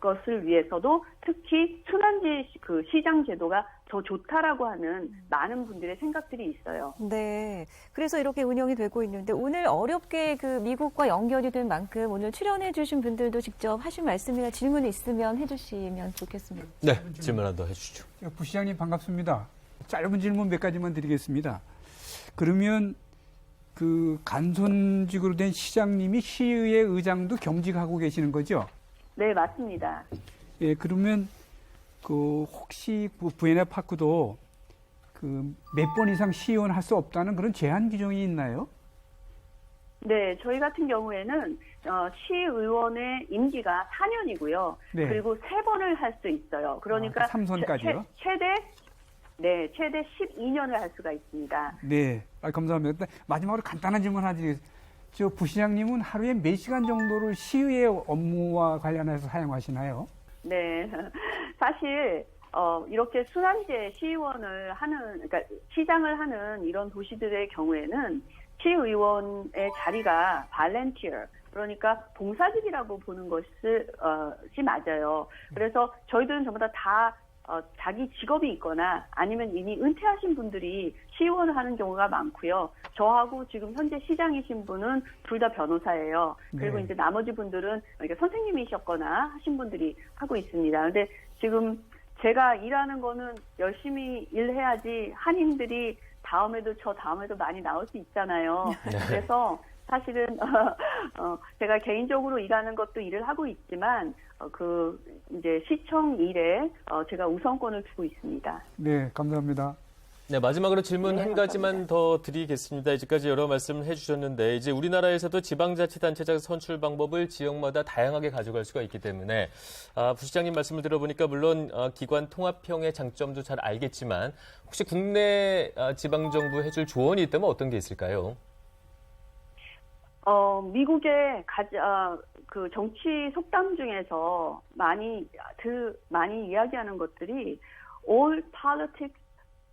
것을 위해서도 특히 순환제 그 시장 제도가 더 좋다라고 하는 많은 분들의 생각들이 있어요. 네. 그래서 이렇게 운영이 되고 있는데, 오늘 어렵게 그 미국과 연결이 된 만큼 오늘 출연해 주신 분들도 직접 하신 말씀이나 질문이 있으면 해주시면 좋겠습니다. 네, 질문 하나 더 해주시죠. 부시장님 반갑습니다. 짧은 질문 몇 가지만 드리겠습니다. 그러면 그 간선직으로 된 시장님이 시의회 의장도 겸직하고 계시는 거죠? 네, 맞습니다. 예, 그러면 그 혹시 부에나 파크도 그 몇 번 이상 시의원 할 수 없다는 그런 제한 규정이 있나요? 네, 저희 같은 경우에는 시의원의 임기가 4년이고요. 네. 그리고 3번을 할 수 있어요. 그러니까 3선까지요? 최대 12년을 할 수가 있습니다. 네, 감사합니다. 마지막으로 간단한 질문 하나 드리겠습니다. 저 부시장님은 하루에 몇 시간 정도를 시의회 업무와 관련해서 사용하시나요? 네, 사실 이렇게 순환제 시의원을 하는, 그러니까 시장을 하는 이런 도시들의 경우에는 시의원의 자리가 발렌티어, 그러니까 봉사직이라고 보는 것이 맞아요. 그래서 저희들은 전부 다 자기 직업이 있거나 아니면 이미 은퇴하신 분들이 시의원을 하는 경우가 많고요. 저하고 지금 현재 시장이신 분은 둘 다 변호사예요. 그리고 네. 이제 나머지 분들은 그러니까 선생님이셨거나 하신 분들이 하고 있습니다. 근데 지금 제가 일하는 거는 열심히 일해야지 한인들이 다음에도 많이 나올 수 있잖아요. 그래서 사실은 제가 개인적으로 일하는 것도 일을 하고 있지만 이제 시청 일에 제가 우선권을 두고 있습니다. 네, 감사합니다. 네, 마지막으로 질문 네, 한 가지만 더 드리겠습니다. 이제까지 여러 말씀을 해주셨는데, 이제 우리나라에서도 지방자치단체장 선출 방법을 지역마다 다양하게 가져갈 수가 있기 때문에, 부시장님 말씀을 들어보니까 물론 기관 통합형의 장점도 잘 알겠지만, 혹시 국내 지방정부 해줄 조언이 있다면 어떤 게 있을까요? 미국의 그 정치 속담 중에서 많이 이야기하는 것들이 all politics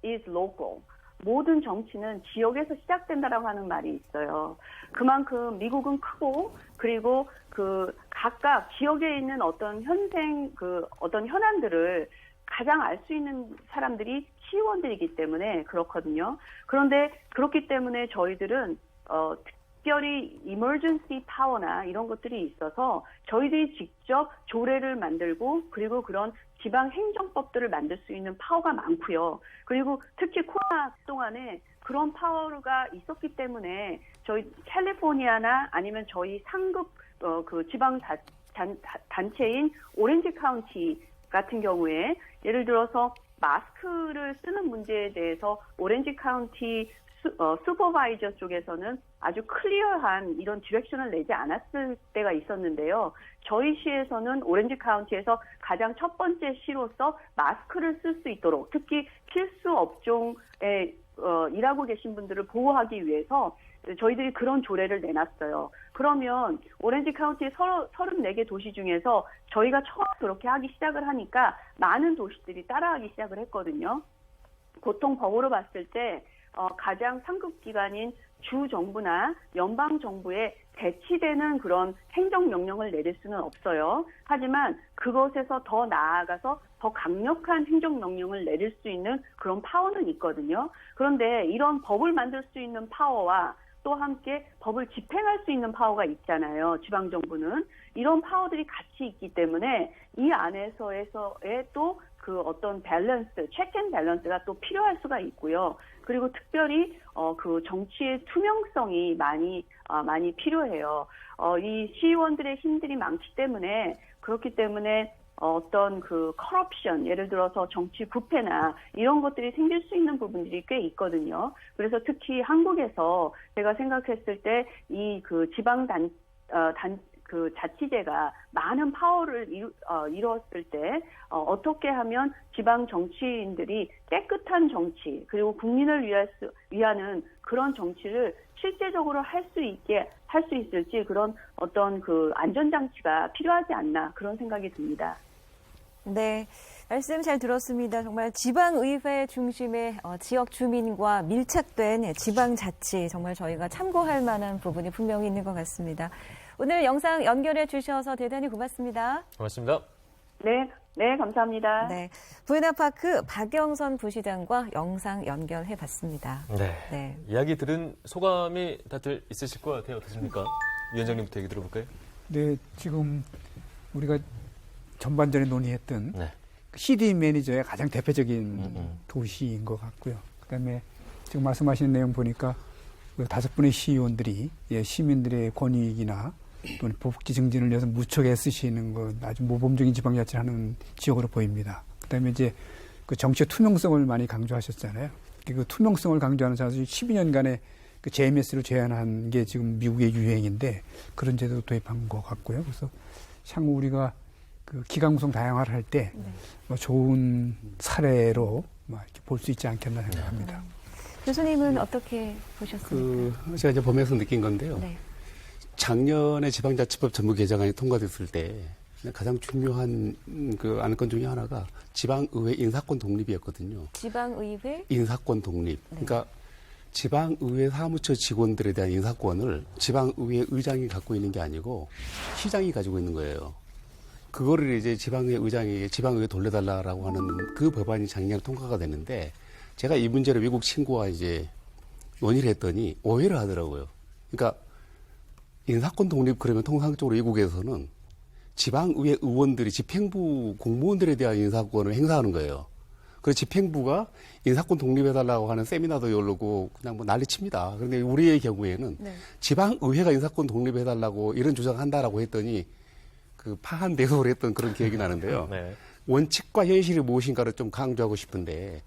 is local. 모든 정치는 지역에서 시작된다라고 하는 말이 있어요. 그만큼 미국은 크고, 그리고 그 각각 지역에 있는 어떤 어떤 현안들을 가장 알 수 있는 사람들이 시의원들이기 때문에 그렇거든요. 그런데 그렇기 때문에 저희들은 특별히 emergency 파워나 이런 것들이 있어서 저희들이 직접 조례를 만들고, 그리고 그런 지방 행정법들을 만들 수 있는 파워가 많고요. 그리고 특히 코로나 동안에 그런 파워가 있었기 때문에 저희 캘리포니아나 아니면 저희 상급 그 지방 단체인 오렌지 카운티 같은 경우에 예를 들어서 마스크를 쓰는 문제에 대해서 오렌지 카운티 슈퍼바이저 쪽에서는 아주 클리어한 이런 디렉션을 내지 않았을 때가 있었는데요. 저희 시에서는 오렌지 카운티에서 가장 첫 번째 시로서 마스크를 쓸 수 있도록 특히 필수 업종에 일하고 계신 분들을 보호하기 위해서 저희들이 그런 조례를 내놨어요. 그러면 오렌지 카운티 34개 도시 중에서 저희가 처음 그렇게 하기 시작을 하니까 많은 도시들이 따라하기 시작을 했거든요. 보통 법으로 봤을 때 가장 상급기관인 주정부나 연방정부에 대치되는 그런 행정명령을 내릴 수는 없어요. 하지만 그것에서 더 나아가서 더 강력한 행정명령을 내릴 수 있는 그런 파워는 있거든요. 그런데 이런 법을 만들 수 있는 파워와 또 함께 법을 집행할 수 있는 파워가 있잖아요. 지방정부는. 이런 파워들이 같이 있기 때문에 이 안에서의 또 그 어떤 밸런스, 체크 앤 밸런스가 또 필요할 수가 있고요. 그리고 특별히 그 정치의 투명성이 많이 필요해요. 이 시의원들의 힘들이 많기 때문에 그렇기 때문에 어떤 그 커럽션, 예를 들어서 정치 부패나 이런 것들이 생길 수 있는 부분들이 꽤 있거든요. 그래서 특히 한국에서 제가 생각했을 때 이 그 그 자치제가 많은 파워를 이뤘을 때 어떻게 하면 지방 정치인들이 깨끗한 정치 그리고 국민을 위하는 그런 정치를 실제적으로 할 수 있을지 그런 어떤 그 안전장치가 필요하지 않나 그런 생각이 듭니다. 네, 말씀 잘 들었습니다. 정말 지방의회 중심의 지역 주민과 밀착된 지방자치 정말 저희가 참고할 만한 부분이 분명히 있는 것 같습니다. 오늘 영상 연결해 주셔서 대단히 고맙습니다. 고맙습니다. 네, 감사합니다. 네, 부에나파크 박영선 부시장과 영상 연결해 봤습니다. 네. 이야기 들은 소감이 다들 있으실 것 같아요. 어떻습니까? 위원장님부터 얘기 들어볼까요? 네, 지금 우리가 전반전에 논의했던 네. CD 매니저의 가장 대표적인 도시인 것 같고요. 그다음에 지금 말씀하시는 내용 보니까 그 5분의 시의원들이 시민들의 권익이나 또는 복지 증진을 위해서 무척 애쓰시는 것 아주 모범적인 지방자치를 하는 지역으로 보입니다. 그다음에 이제 그 정치의 투명성을 많이 강조하셨잖아요. 그 투명성을 강조하는 사실 12년간의 그 JMS를 제안한 게 지금 미국의 유행인데 그런 제도 도입한 것 같고요. 그래서 향후 우리가 그 기강 구성 다양화를 할 때 좋은 사례로 이렇게 볼 수 있지 않겠나 생각합니다. 교수님은 어떻게 보셨습니까? 제가 이제 보면서 느낀 건데요. 네. 작년에 지방자치법 전부 개정안이 통과됐을 때 가장 중요한 그 안건 중에 하나가 지방의회 인사권 독립이었거든요. 지방의회 인사권 독립. 그러니까 지방의회 사무처 직원들에 대한 인사권을 지방의회 의장이 갖고 있는 게 아니고 시장이 가지고 있는 거예요. 그거를 이제 지방의회 의장에게 지방의회 돌려달라고 하는 그 법안이 작년에 통과가 됐는데 제가 이 문제를 미국 친구와 이제 논의를 했더니 오해를 하더라고요. 그러니까 인사권 독립 그러면 통상적으로 미국에서는 지방의회 의원들이 집행부 공무원들에 대한 인사권을 행사하는 거예요. 그래서 집행부가 인사권 독립해달라고 하는 세미나도 열고 그냥 뭐 난리칩니다. 그런데 우리의 경우에는 지방의회가 인사권 독립해달라고 이런 주장한다라고 했더니 그 파한 대소를 했던 그런 기억이 나는데요. 네. 원칙과 현실이 무엇인가를 좀 강조하고 싶은데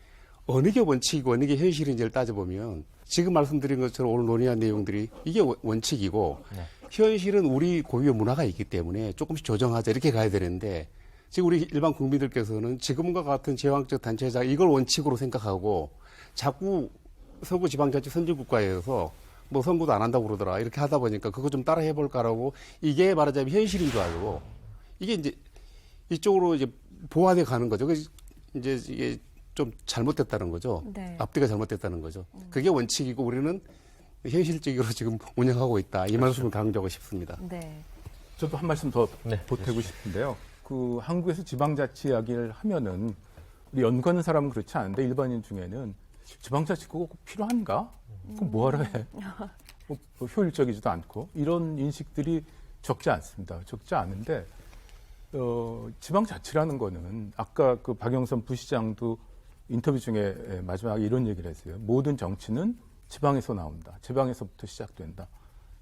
어느 게 원칙이고 어느 게 현실인지를 따져보면 지금 말씀드린 것처럼 오늘 논의한 내용들이 이게 원칙이고 현실은 우리 고유의 문화가 있기 때문에 조금씩 조정하자 이렇게 가야 되는데 지금 우리 일반 국민들께서는 지금과 같은 제왕적 단체장 이걸 원칙으로 생각하고 자꾸 서구 지방자치 선진국가에서 뭐 선거도 안 한다고 그러더라 이렇게 하다 보니까 그거 좀 따라 해볼까라고 이게 말하자면 현실인 줄 알고 이게 이제 이쪽으로 이제 보완해 가는 거죠. 그래서 이제 이게 좀 잘못됐다는 거죠. 네. 앞뒤가 잘못됐다는 거죠. 그게 원칙이고 우리는 현실적으로 지금 운영하고 있다. 이 말씀을 강조하고 싶습니다. 네. 저도 한 말씀 더 네, 보태고 싶은데요. 그 한국에서 지방자치 이야기를 하면은 우리 연구하는 사람은 그렇지 않은데 일반인 중에는 지방자치 그거 꼭 필요한가? 그거 뭐하러 해? 뭐 효율적이지도 않고 이런 인식들이 적지 않습니다. 적지 않은데 지방자치라는 거는 아까 그 박영선 부시장도 인터뷰 중에 마지막에 이런 얘기를 했어요. 모든 정치는 지방에서 나온다. 지방에서부터 시작된다.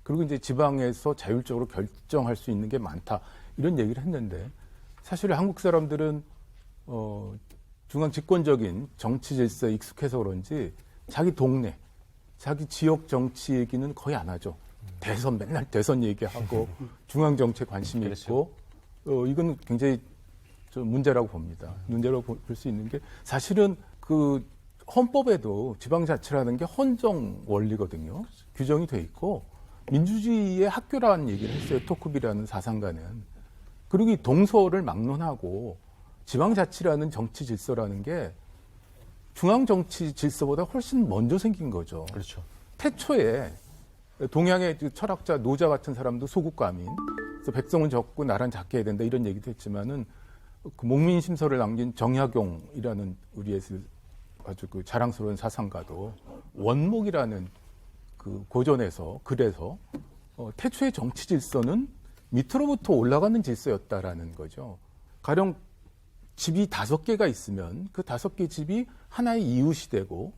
그리고 이제 지방에서 자율적으로 결정할 수 있는 게 많다. 이런 얘기를 했는데 사실 한국 사람들은 중앙 집권적인 정치 질서에 익숙해서 그런지 자기 동네, 자기 지역 정치 얘기는 거의 안 하죠. 대선 맨날 대선 얘기하고 중앙 정치에 관심이 그렇죠. 있고 이건 굉장히 좀 문제라고 봅니다. 문제라고 볼 수 있는 게 사실은 그 헌법에도 지방자치라는 게 헌정 원리거든요. 규정이 돼 있고 민주주의의 학교라는 얘기를 했어요. 토크비라는 사상가는. 그리고 이 동서를 막론하고 지방자치라는 정치 질서라는 게 중앙 정치 질서보다 훨씬 먼저 생긴 거죠. 그렇죠. 태초에 동양의 철학자 노자 같은 사람도 소국가민, 그래서 백성은 적고 나라는 작게 해야 된다 이런 얘기도 했지만은 그 목민심서를 남긴 정약용이라는 우리의 아주 그 자랑스러운 사상가도 원목이라는 그 고전에서 글에서 태초의 정치 질서는 밑으로부터 올라가는 질서였다라는 거죠. 가령 집이 5개가 있으면 그 5개 집이 하나의 이웃이 되고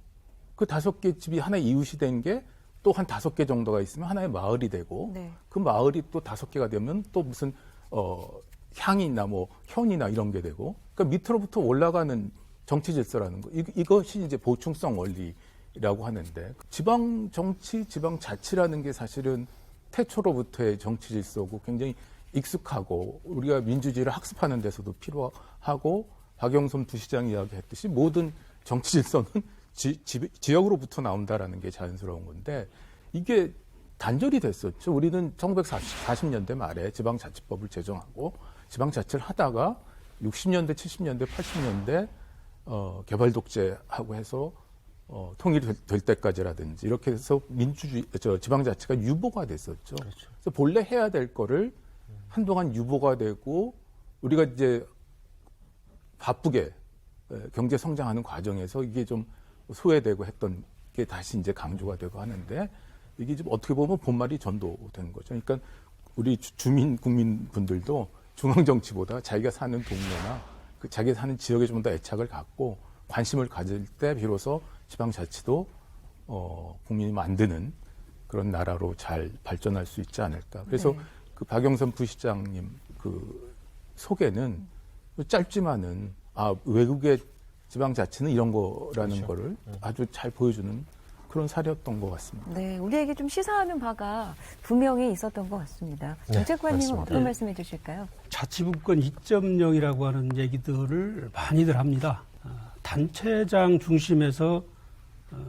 그 5개 집이 하나의 이웃이 된 게 또 한 5개 정도가 있으면 하나의 마을이 되고 네. 그 마을이 또 5개가 되면 또 무슨 향이나 뭐 현이나 이런 게 되고 그러니까 밑으로부터 올라가는 정치 질서라는 거 이것이 이제 보충성 원리라고 하는데 지방 정치, 지방 자치라는 게 사실은 태초로부터의 정치 질서고 굉장히 익숙하고 우리가 민주주의를 학습하는 데서도 필요하고 박영선 부시장이 이야기했듯이 모든 정치 질서는 지역으로부터 나온다라는 게 자연스러운 건데 이게 단절이 됐었죠. 우리는 1940년대 말에 지방자치법을 제정하고 지방자치를 하다가 60년대, 70년대, 80년대 개발 독재하고 해서 통일될 때까지라든지 이렇게 해서 지방자치가 유보가 됐었죠. 그렇죠. 그래서 본래 해야 될 거를 한동안 유보가 되고 우리가 이제 바쁘게 경제 성장하는 과정에서 이게 좀 소외되고 했던 게 다시 이제 강조가 되고 하는데 이게 좀 어떻게 보면 본말이 전도된 거죠. 그러니까 우리 주민 국민분들도 중앙 정치보다 자기가 사는 동네나 그 자기가 사는 지역에 좀 더 애착을 갖고 관심을 가질 때 비로소 지방자치도 국민이 만드는 그런 나라로 잘 발전할 수 있지 않을까. 그래서 네. 그 박영선 부시장님 그 소개는 짧지만은 외국의 지방자치는 이런 거라는 그렇죠. 거를 아주 잘 보여주는 그런 사례였던 것 같습니다. 네, 우리에게 좀 시사하는 바가 분명히 있었던 것 같습니다. 네, 정책관님은 맞습니다. 어떤 말씀해 주실까요? 자치분권 2.0이라고 하는 얘기들을 많이들 합니다. 단체장 중심에서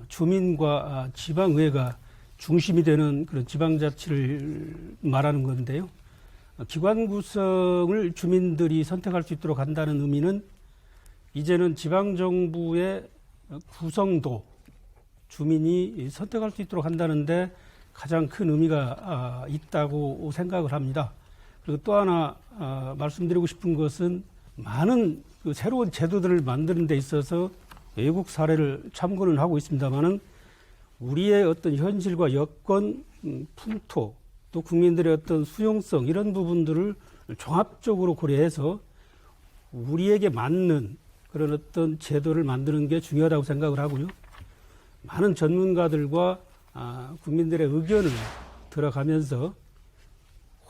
주민과 지방의회가 중심이 되는 그런 지방자치를 말하는 건데요. 기관 구성을 주민들이 선택할 수 있도록 한다는 의미는 이제는 지방정부의 구성도 주민이 선택할 수 있도록 한다는데 가장 큰 의미가 있다고 생각을 합니다. 그리고 또 하나 말씀드리고 싶은 것은 많은 그 새로운 제도들을 만드는 데 있어서 외국 사례를 참고는 하고 있습니다만은 우리의 어떤 현실과 여건, 풍토, 또 국민들의 어떤 수용성 이런 부분들을 종합적으로 고려해서 우리에게 맞는 그런 어떤 제도를 만드는 게 중요하다고 생각을 하고요. 많은 전문가들과 국민들의 의견을 들어가면서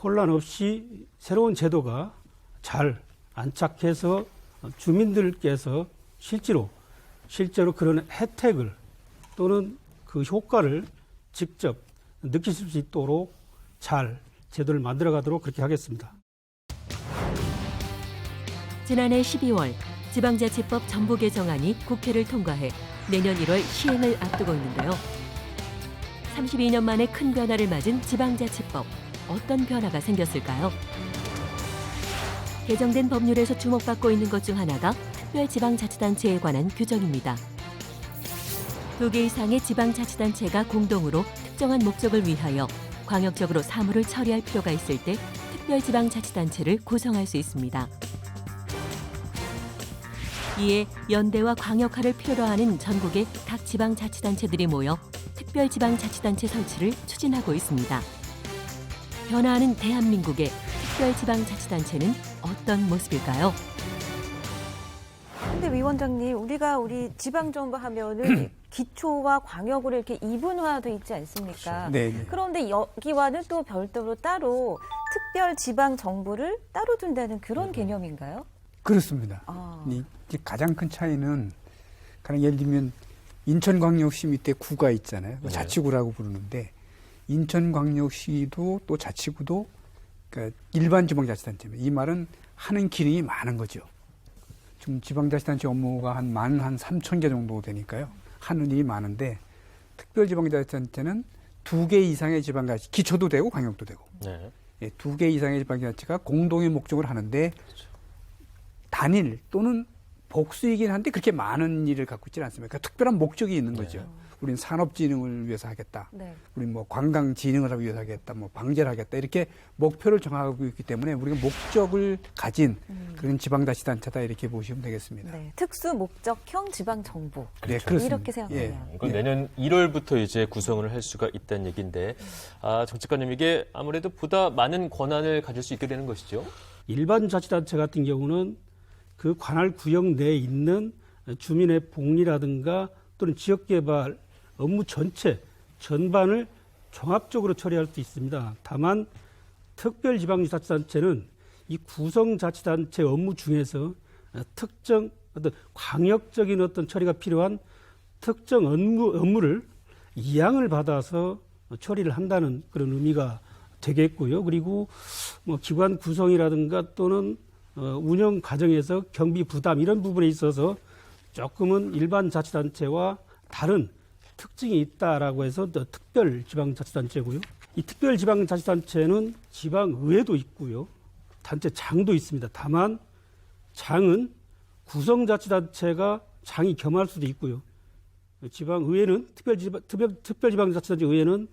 혼란 없이 새로운 제도가 잘 안착해서 주민들께서 실제로 그런 혜택을 또는 그 효과를 직접 느끼실 수 있도록 잘 제도를 만들어가도록 그렇게 하겠습니다. 지난해 12월 지방자치법 전부 개정안이 국회를 통과해 내년 1월 시행을 앞두고 있는데요. 32년 만에 큰 변화를 맞은 지방자치법. 어떤 변화가 생겼을까요? 개정된 법률에서 주목받고 있는 것 중 하나가 특별지방자치단체에 관한 규정입니다. 2개 이상의 지방자치단체가 공동으로 특정한 목적을 위하여 광역적으로 사무를 처리할 필요가 있을 때 특별지방자치단체를 구성할 수 있습니다. 이에 연대와 광역화를 필요로 하는 전국의 각 지방자치단체들이 모여 특별지방자치단체 설치를 추진하고 있습니다. 변화하는 대한민국의 특별지방자치단체는 어떤 모습일까요? 근데 위원장님, 우리 지방정부 하면은 기초와 광역으로 이렇게 이분화돼 있지 않습니까? 네, 네. 그런데 여기와는 또 별도로 따로 특별지방정부를 따로 둔다는 그런 개념인가요? 그렇습니다. 아. 이제 가장 큰 차이는 가령 예를 들면 인천광역시 밑에 구가 있잖아요. 네. 자치구라고 부르는데 인천광역시도 또 자치구도 그러니까 일반 지방자치단체입니다. 이 말은 하는 기능이 많은 거죠. 지금 지방자치단체 업무가 한 3,000개 정도 되니까요. 하는 일이 많은데 특별지방자치단체는 2개 이상의 지방자치, 기초도 되고 광역도 되고 네. 2개 이상의 지방자치가 공동의 목적을 하는데 단일 또는 복수이긴 한데 그렇게 많은 일을 갖고 있지는 않습니다. 그러니까 특별한 목적이 있는 거죠. 우리는 산업진흥을 위해서 하겠다. 네. 우리는 뭐 관광진흥을 하기 위해서 하겠다. 뭐 방제를 하겠다. 이렇게 목표를 정하고 있기 때문에 우리가 목적을 가진 그런 지방자치단체다 이렇게 보시면 되겠습니다. 네. 특수 목적형 지방 정부. 네, 그렇습니다. 이렇게 생각하면. 이걸 내년 1월부터 이제 구성을 할 수가 있다는 얘기인데, 정책관님 이게 아무래도 보다 많은 권한을 가질 수 있게 되는 것이죠. 일반 자치단체 같은 경우는 그 관할 구역 내에 있는 주민의 복리라든가 또는 지역개발 업무 전반을 종합적으로 처리할 수 있습니다. 다만 특별지방자치단체는 이 구성자치단체 업무 중에서 특정 어떤 광역적인 어떤 처리가 필요한 특정 업무를 이양을 받아서 처리를 한다는 그런 의미가 되겠고요. 그리고 뭐 기관 구성이라든가 또는 운영 과정에서 경비 부담 이런 부분에 있어서 조금은 일반 자치단체와 다른 특징이 있다라고 해서 특별지방자치단체고요. 이 특별지방자치단체는 지방의회도 있고요. 단체장도 있습니다. 다만 장은 구성자치단체가 장이 겸할 수도 있고요. 지방의회는 특별지방자치단체 의회는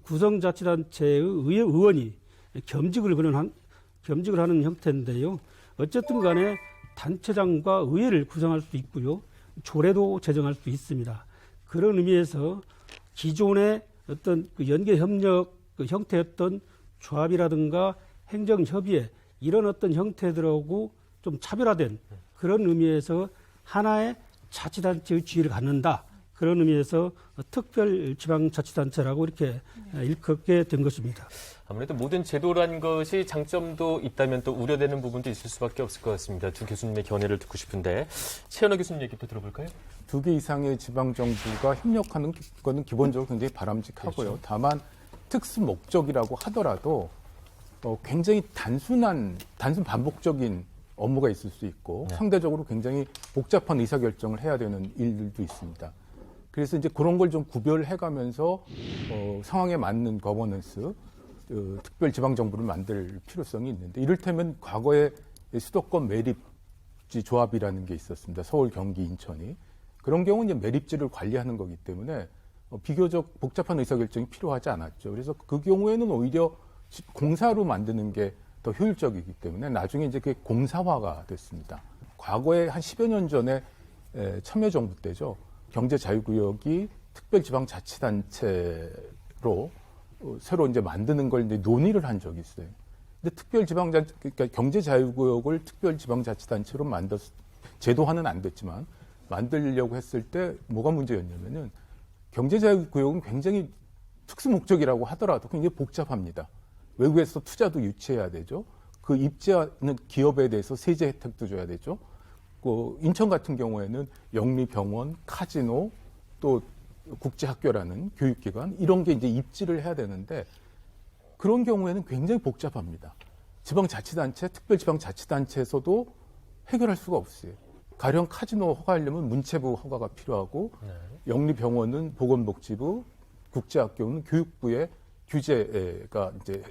구성자치단체의 의원이 겸직을 하는 형태인데요. 어쨌든 간에 단체장과 의회를 구성할 수 있고요. 조례도 제정할 수 있습니다. 그런 의미에서 기존의 어떤 그 연계협력 그 형태였던 조합이라든가 행정협의회 이런 어떤 형태들하고 좀 차별화된 그런 의미에서 하나의 자치단체의 지위를 갖는다. 그런 의미에서 특별지방자치단체라고 이렇게 일컫게 된 것입니다. 아무래도 모든 제도란 것이 장점도 있다면 또 우려되는 부분도 있을 수밖에 없을 것 같습니다. 두 교수님의 견해를 듣고 싶은데 최현호 교수님 얘기부터 들어볼까요? 2개 이상의 지방정부가 협력하는 것은 기본적으로 굉장히 바람직하고요. 그렇죠. 다만 특수 목적이라고 하더라도 굉장히 단순 반복적인 업무가 있을 수 있고 상대적으로 굉장히 복잡한 의사결정을 해야 되는 일들도 있습니다. 그래서 이제 그런 걸 좀 구별해가면서 상황에 맞는 거버넌스, 특별지방정부를 만들 필요성이 있는데 이를테면 과거에 수도권 매립지 조합이라는 게 있었습니다. 서울, 경기, 인천이. 그런 경우는 이제 매립지를 관리하는 거기 때문에 비교적 복잡한 의사결정이 필요하지 않았죠. 그래서 그 경우에는 오히려 공사로 만드는 게 더 효율적이기 때문에 나중에 이제 그게 공사화가 됐습니다. 과거에 한 10여 년 전에 참여정부 때죠. 경제자유구역이 특별지방자치단체로 새로 이제 만드는 걸 이제 논의를 한 적이 있어요. 근데 그러니까 경제자유구역을 특별지방자치단체로 제도화는 안 됐지만 만들려고 했을 때 뭐가 문제였냐면은 경제자유구역은 굉장히 특수목적이라고 하더라도 굉장히 복잡합니다. 외국에서 투자도 유치해야 되죠. 그 입지하는 기업에 대해서 세제 혜택도 줘야 되죠. 인천 같은 경우에는 영리병원, 카지노, 또 국제학교라는 교육기관 이런 게 이제 입지를 해야 되는데 그런 경우에는 굉장히 복잡합니다. 지방자치단체, 특별지방자치단체에서도 해결할 수가 없어요. 가령 카지노 허가하려면 문체부 허가가 필요하고 영리병원은 보건복지부, 국제학교는 교육부의 규제가 이제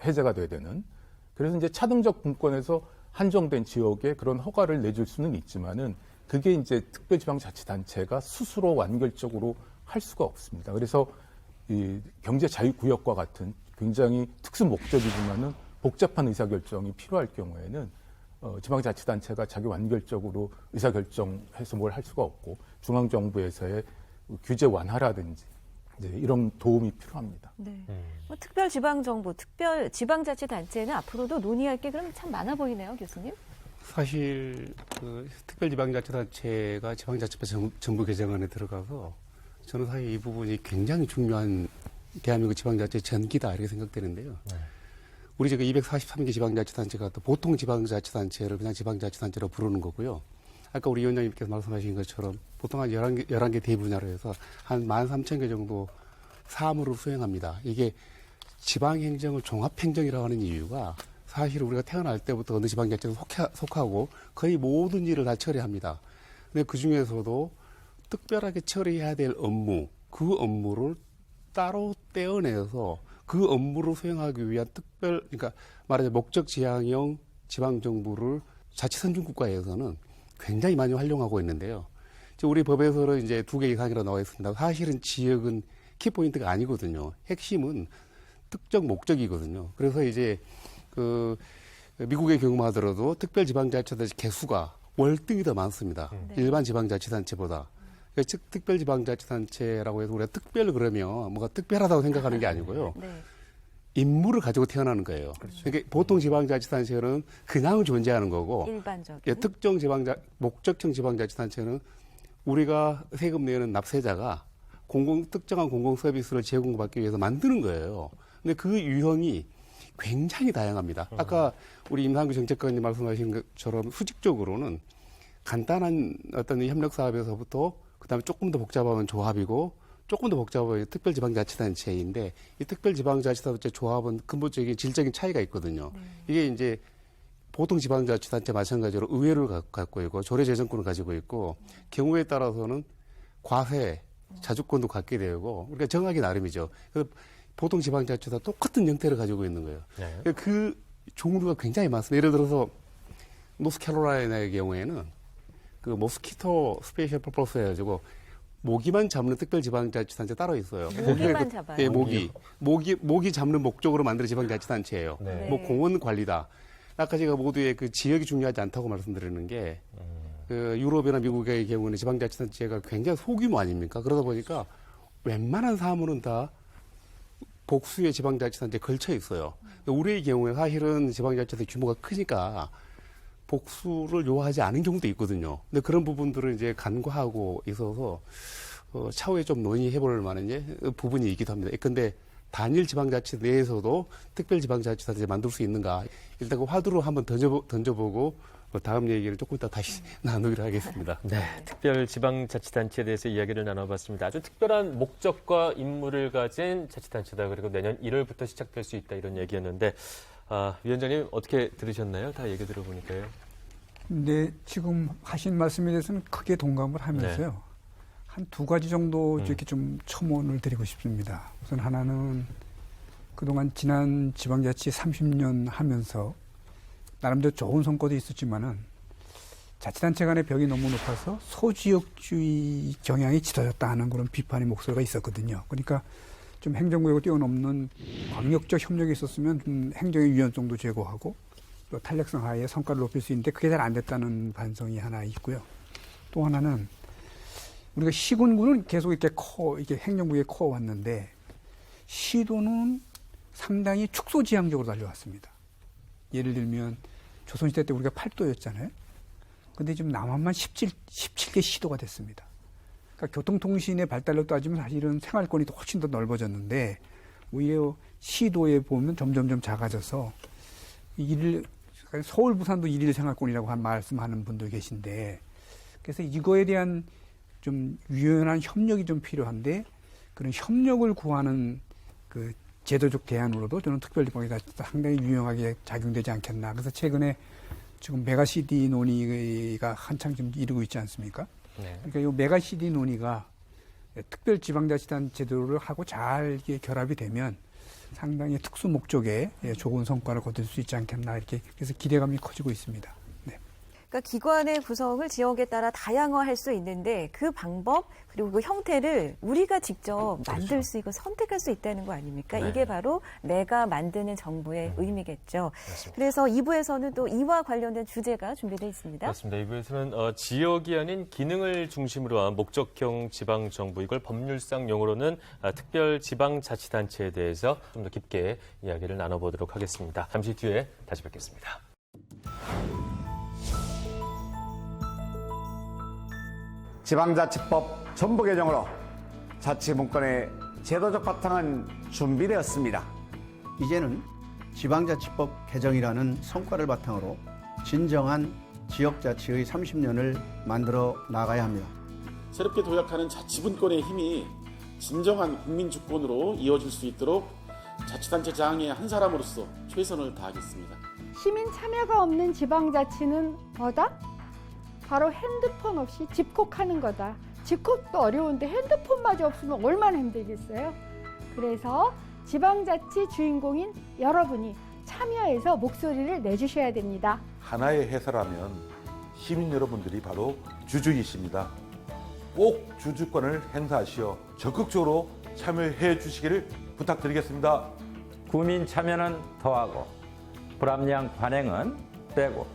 해제가 돼야 되는. 그래서 이제 차등적 분권에서 한정된 지역에 그런 허가를 내줄 수는 있지만은 그게 이제 특별지방자치단체가 스스로 완결적으로 할 수가 없습니다. 그래서 이 경제자유구역과 같은 굉장히 특수 목적이지만은 복잡한 의사결정이 필요할 경우에는 지방자치단체가 자기 완결적으로 의사결정해서 뭘 할 수가 없고 중앙정부에서의 규제 완화라든지 이제 이런 도움이 필요합니다. 네. 특별지방정부, 특별지방자치단체는 앞으로도 논의할 게 그럼 참 많아 보이네요, 교수님. 사실 그 특별지방자치단체가 지방자치법 정부 개정안에 들어가서 저는 사실 이 부분이 굉장히 중요한 대한민국 지방자치 전기다 이렇게 생각되는데요. 우리 지금 243개 지방자치단체가 또 보통 지방자치단체를 그냥 지방자치단체로 부르는 거고요. 아까 우리 위원장님께서 말씀하신 것처럼 보통 한 11개 대분야로 해서 한 13,000개 정도 사무를 수행합니다. 이게 지방행정을 종합행정이라고 하는 이유가 사실 우리가 태어날 때부터 어느 지방자치에 속하고 거의 모든 일을 다 처리합니다. 근데 그 중에서도 특별하게 처리해야 될 업무, 그 업무를 따로 떼어내서 그 업무를 수행하기 위한 그러니까 말하자면 목적 지향형 지방정부를 자치선진국가에서는 굉장히 많이 활용하고 있는데요. 우리 법에서는 이제 2개 이상이라고 나와 있습니다. 사실은 지역은 키포인트가 아니거든요. 핵심은 특정 목적이거든요. 그래서 이제 미국의 경우만 하더라도 특별지방자치단체 개수가 월등히 더 많습니다. 일반 지방자치단체보다. 즉 특별지방자치단체라고 해서 우리가 특별 그러면 뭐가 특별하다고 생각하는 게 아니고요. 네. 임무를 가지고 태어나는 거예요. 그러니까 보통 지방자치단체는 그냥 존재하는 거고, 일반적인. 특정 목적형 지방자치단체는 우리가 세금 내는 납세자가 특정한 공공 서비스를 제공받기 위해서 만드는 거예요. 근데 그 유형이 굉장히 다양합니다. 아까 우리 임상규 정책관님 말씀하신 것처럼 수직적으로는 간단한 어떤 협력 사업에서부터 그다음에 조금 더 복잡하면 조합이고 조금 더 복잡하면 특별지방자치단체인데 이 특별지방자치단체 조합은 근본적인 질적인 차이가 있거든요. 이게 이제 보통 지방자치단체 마찬가지로 의회를 갖고 있고 조례재정권을 가지고 있고 경우에 따라서는 과세, 자주권도 갖게 되고 우리가 정하기 나름이죠. 그래서 보통 지방자치와 똑같은 형태를 가지고 있는 거예요. 네. 그 종류가 굉장히 많습니다. 예를 들어서 노스캐롤라이나의 경우에는 그 모스키토 스페셜 퍼포스 해가지고 모기만 잡는 특별지방자치단체 따로 있어요. 모기만 잡아요. 예, 모기 잡는 목적으로 만든 지방자치단체예요. 네. 뭐 공원 관리다. 아까 제가 모두의 그 지역이 중요하지 않다고 말씀드리는 게 그 유럽이나 미국의 경우는 지방자치단체가 굉장히 소규모 아닙니까? 그러다 보니까 웬만한 사무는 다 복수의 지방자치단체에 걸쳐 있어요. 우리의 경우에 사실은 지방자치단체 규모가 크니까 복수를 요하지 않은 경우도 있거든요. 근데 그런 부분들을 이제 간과하고 있어서 차후에 좀 논의해볼 만한 부분이 있기도 합니다. 근데 단일 지방자치 내에서도 특별지방자치단체 만들 수 있는가? 일단 그 화두로 한번 던져보고 다음 얘기를 조금 이따 다시 나누기로 하겠습니다. 네, 특별지방자치단체에 대해서 이야기를 나눠봤습니다. 아주 특별한 목적과 임무를 가진 자치단체다. 그리고 내년 1월부터 시작될 수 있다. 이런 얘기였는데 위원장님 어떻게 들으셨나요? 다 얘기 들어보니까요. 근데 지금 하신 말씀에 대해서는 크게 동감을 하면서요. 한 2가지 정도 이렇게 좀 첨언을 드리고 싶습니다. 우선 하나는 그동안 지난 지방자치 30년 하면서 나름대로 좋은 성과도 있었지만은 자치단체 간의 벽이 너무 높아서 소지역주의 경향이 짙어졌다 하는 그런 비판의 목소리가 있었거든요. 그러니까 좀 행정구역을 뛰어넘는 광역적 협력이 있었으면 좀 행정의 유연성도 제고하고 또 탄력성 하에 성과를 높일 수 있는데 그게 잘 안 됐다는 반성이 하나 있고요. 또 하나는 우리가 시군구는 계속 이렇게 행정구역에 커왔는데 시도는 상당히 축소지향적으로 달려왔습니다. 예를 들면 조선시대 때 우리가 8도였잖아요. 근데 지금 남한만 17개 시도가 됐습니다. 그러니까 교통통신의 발달로 따지면 사실은 생활권이 훨씬 더 넓어졌는데 오히려 시도에 보면 점점점 작아져서 서울, 부산도 일일 생활권이라고 말씀하는 분도 계신데 그래서 이거에 대한 좀 유연한 협력이 좀 필요한데 그런 협력을 구하는 그 제도적 대안으로도 저는 특별지방이 상당히 유용하게 작용되지 않겠나. 그래서 최근에 지금 메가시티 논의가 한창 지금 이루고 있지 않습니까? 네. 그러니까 이 메가시티 논의가 특별지방자치단 제도를 하고 잘 결합이 되면 상당히 특수 목적에 좋은 성과를 거둘 수 있지 않겠나 이렇게 그래서 기대감이 커지고 있습니다. 네. 그러니까 기관의 구성을 지역에 따라 다양화할 수 있는데 그 방법 그리고 그 형태를 우리가 직접 만들 수 있고 선택할 수 있다는 거 아닙니까? 네. 이게 바로 내가 만드는 정부의 의미겠죠. 맞습니다. 그래서 2부에서는 또 이와 관련된 주제가 준비되어 있습니다. 맞습니다. 이부에서는 지역이 아닌 기능을 중심으로 한 목적형 지방정부, 이걸 법률상 용어로는 특별지방자치단체에 대해서 좀 더 깊게 이야기를 나눠보도록 하겠습니다. 잠시 뒤에 다시 뵙겠습니다. 지방자치법 전부 개정으로 자치분권의 제도적 바탕은 준비되었습니다. 이제는 지방자치법 개정이라는 성과를 바탕으로 진정한 지역자치의 30년을 만들어 나가야 합니다. 새롭게 도약하는 자치분권의 힘이 진정한 국민주권으로 이어질 수 있도록 자치단체장의 한 사람으로서 최선을 다하겠습니다. 시민 참여가 없는 지방자치는 뭐다? 바로 핸드폰 없이 집콕하는 거다. 집콕도 어려운데 핸드폰마저 없으면 얼마나 힘들겠어요? 그래서 지방자치 주인공인 여러분이 참여해서 목소리를 내주셔야 됩니다. 하나의 해설하면 시민 여러분들이 바로 주주이십니다. 꼭 주주권을 행사하시어 적극적으로 참여해 주시기를 부탁드리겠습니다. 국민 참여는 더하고 불합리한 관행은 빼고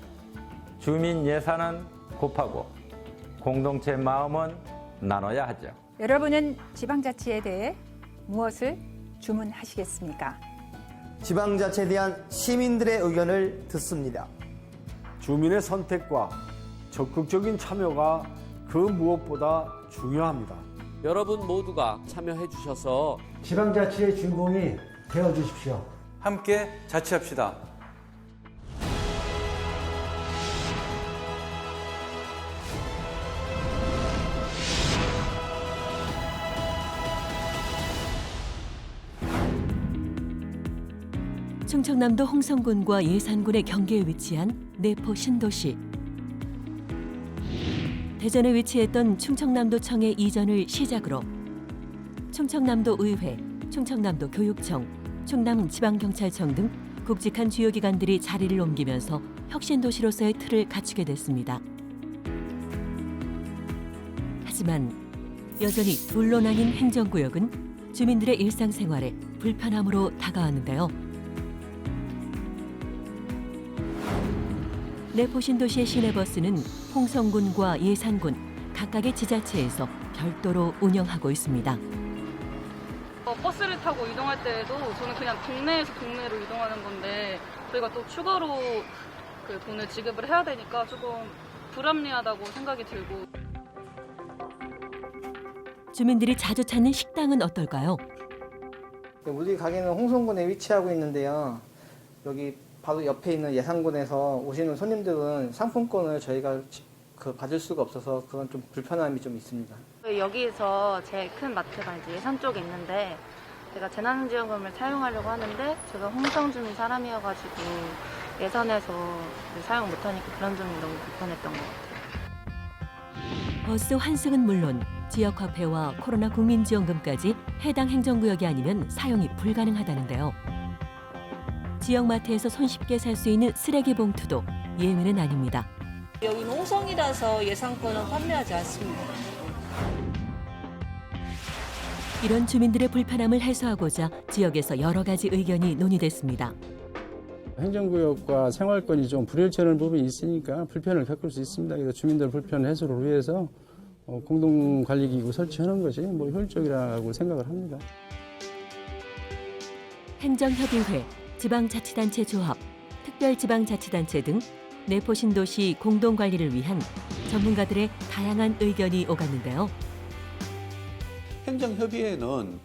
주민 예산은 곱하고 공동체 마음은 나눠야 하죠. 여러분은 지방자치에 대해 무엇을 주문하시겠습니까? 지방자치에 대한 시민들의 의견을 듣습니다. 주민의 선택과 적극적인 참여가 그 무엇보다 중요합니다. 여러분 모두가 참여해 주셔서 지방자치의 주인공이 되어주십시오. 함께 자치합시다. 충청남도 홍성군과 예산군의 경계에 위치한 내포 신도시. 대전에 위치했던 충청남도청의 이전을 시작으로 충청남도 의회, 충청남도 교육청, 충남지방경찰청 등 굵직한 주요 기관들이 자리를 옮기면서 혁신도시로서의 틀을 갖추게 됐습니다. 하지만 여전히 둘로 나뉜 행정구역은 주민들의 일상생활에 불편함으로 다가왔는데요. 내포신도시의 시내버스는 홍성군과 예산군 각각의 지자체에서 별도로 운영하고 있습니다. 버스를 타고 이동할 때에도 저는 그냥 동네에서 동네로 이동하는 건데 저희가 또 추가로 그 돈을 지급을 해야 되니까 조금 불합리하다고 생각이 들고. 주민들이 자주 찾는 식당은 어떨까요? 우리 가게는 홍성군에 위치하고 있는데요. 여기 바로 옆에 있는 예산군에서 오시는 손님들은 상품권을 저희가 받을 수가 없어서 그건 좀 불편함이 좀 있습니다. 여기에서 제일 큰 마트가 이제 예산 쪽에 있는데 제가 재난지원금을 사용하려고 하는데 제가 홍성 주민 사람이어가지고 예산에서 사용 못하니까 그런 점이 너무 불편했던 것 같아요. 버스 환승은 물론 지역화폐와 코로나 국민지원금까지 해당 행정구역이 아니면 사용이 불가능하다는데요. 지역마트에서 손쉽게 살 수 있는 쓰레기 봉투도 예외는 아닙니다. 여기는 홍성이라서 예산권은 판매하지 않습니다. 이런 주민들의 불편함을 해소하고자 지역에서 여러 가지 의견이 논의됐습니다. 행정구역과 생활권이 좀 불일치하는 부분이 있으니까 불편을 겪을 수 있습니다. 그래서 주민들 불편 해소를 위해서 공동관리기구 설치하는 것이 효율적이라고 생각을 합니다. 행정협의회, 지방자치단체 조합, 특별지방자치단체 등 내포신도시 공동관리를 위한 전문가들의 다양한 의견이 오갔는데요. 행정협의회는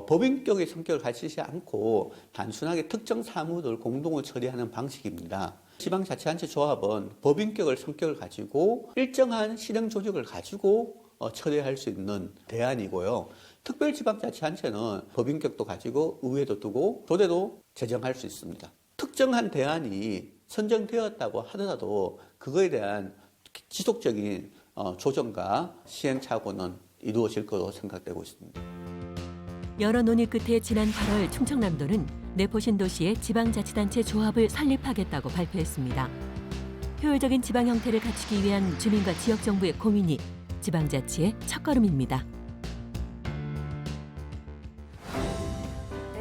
법인격의 성격을 가지지 않고 단순하게 특정 사무를 공동으로 처리하는 방식입니다. 지방자치단체 조합은 법인격을 성격을 가지고 일정한 실행 조직을 가지고 처리할 수 있는 대안이고요. 특별지방자치단체는 법인격도 가지고 의회도 두고 조례도 제정할 수 있습니다. 특정한 대안이 선정되었다고 하더라도 그거에 대한 지속적인 조정과 시행착오는 이루어질 것으로 생각되고 있습니다. 여러 논의 끝에 지난 8월 충청남도는 내포신도시의 지방자치단체 조합을 설립하겠다고 발표했습니다. 효율적인 지방 형태를 갖추기 위한 주민과 지역정부의 고민이 지방자치의 첫걸음입니다.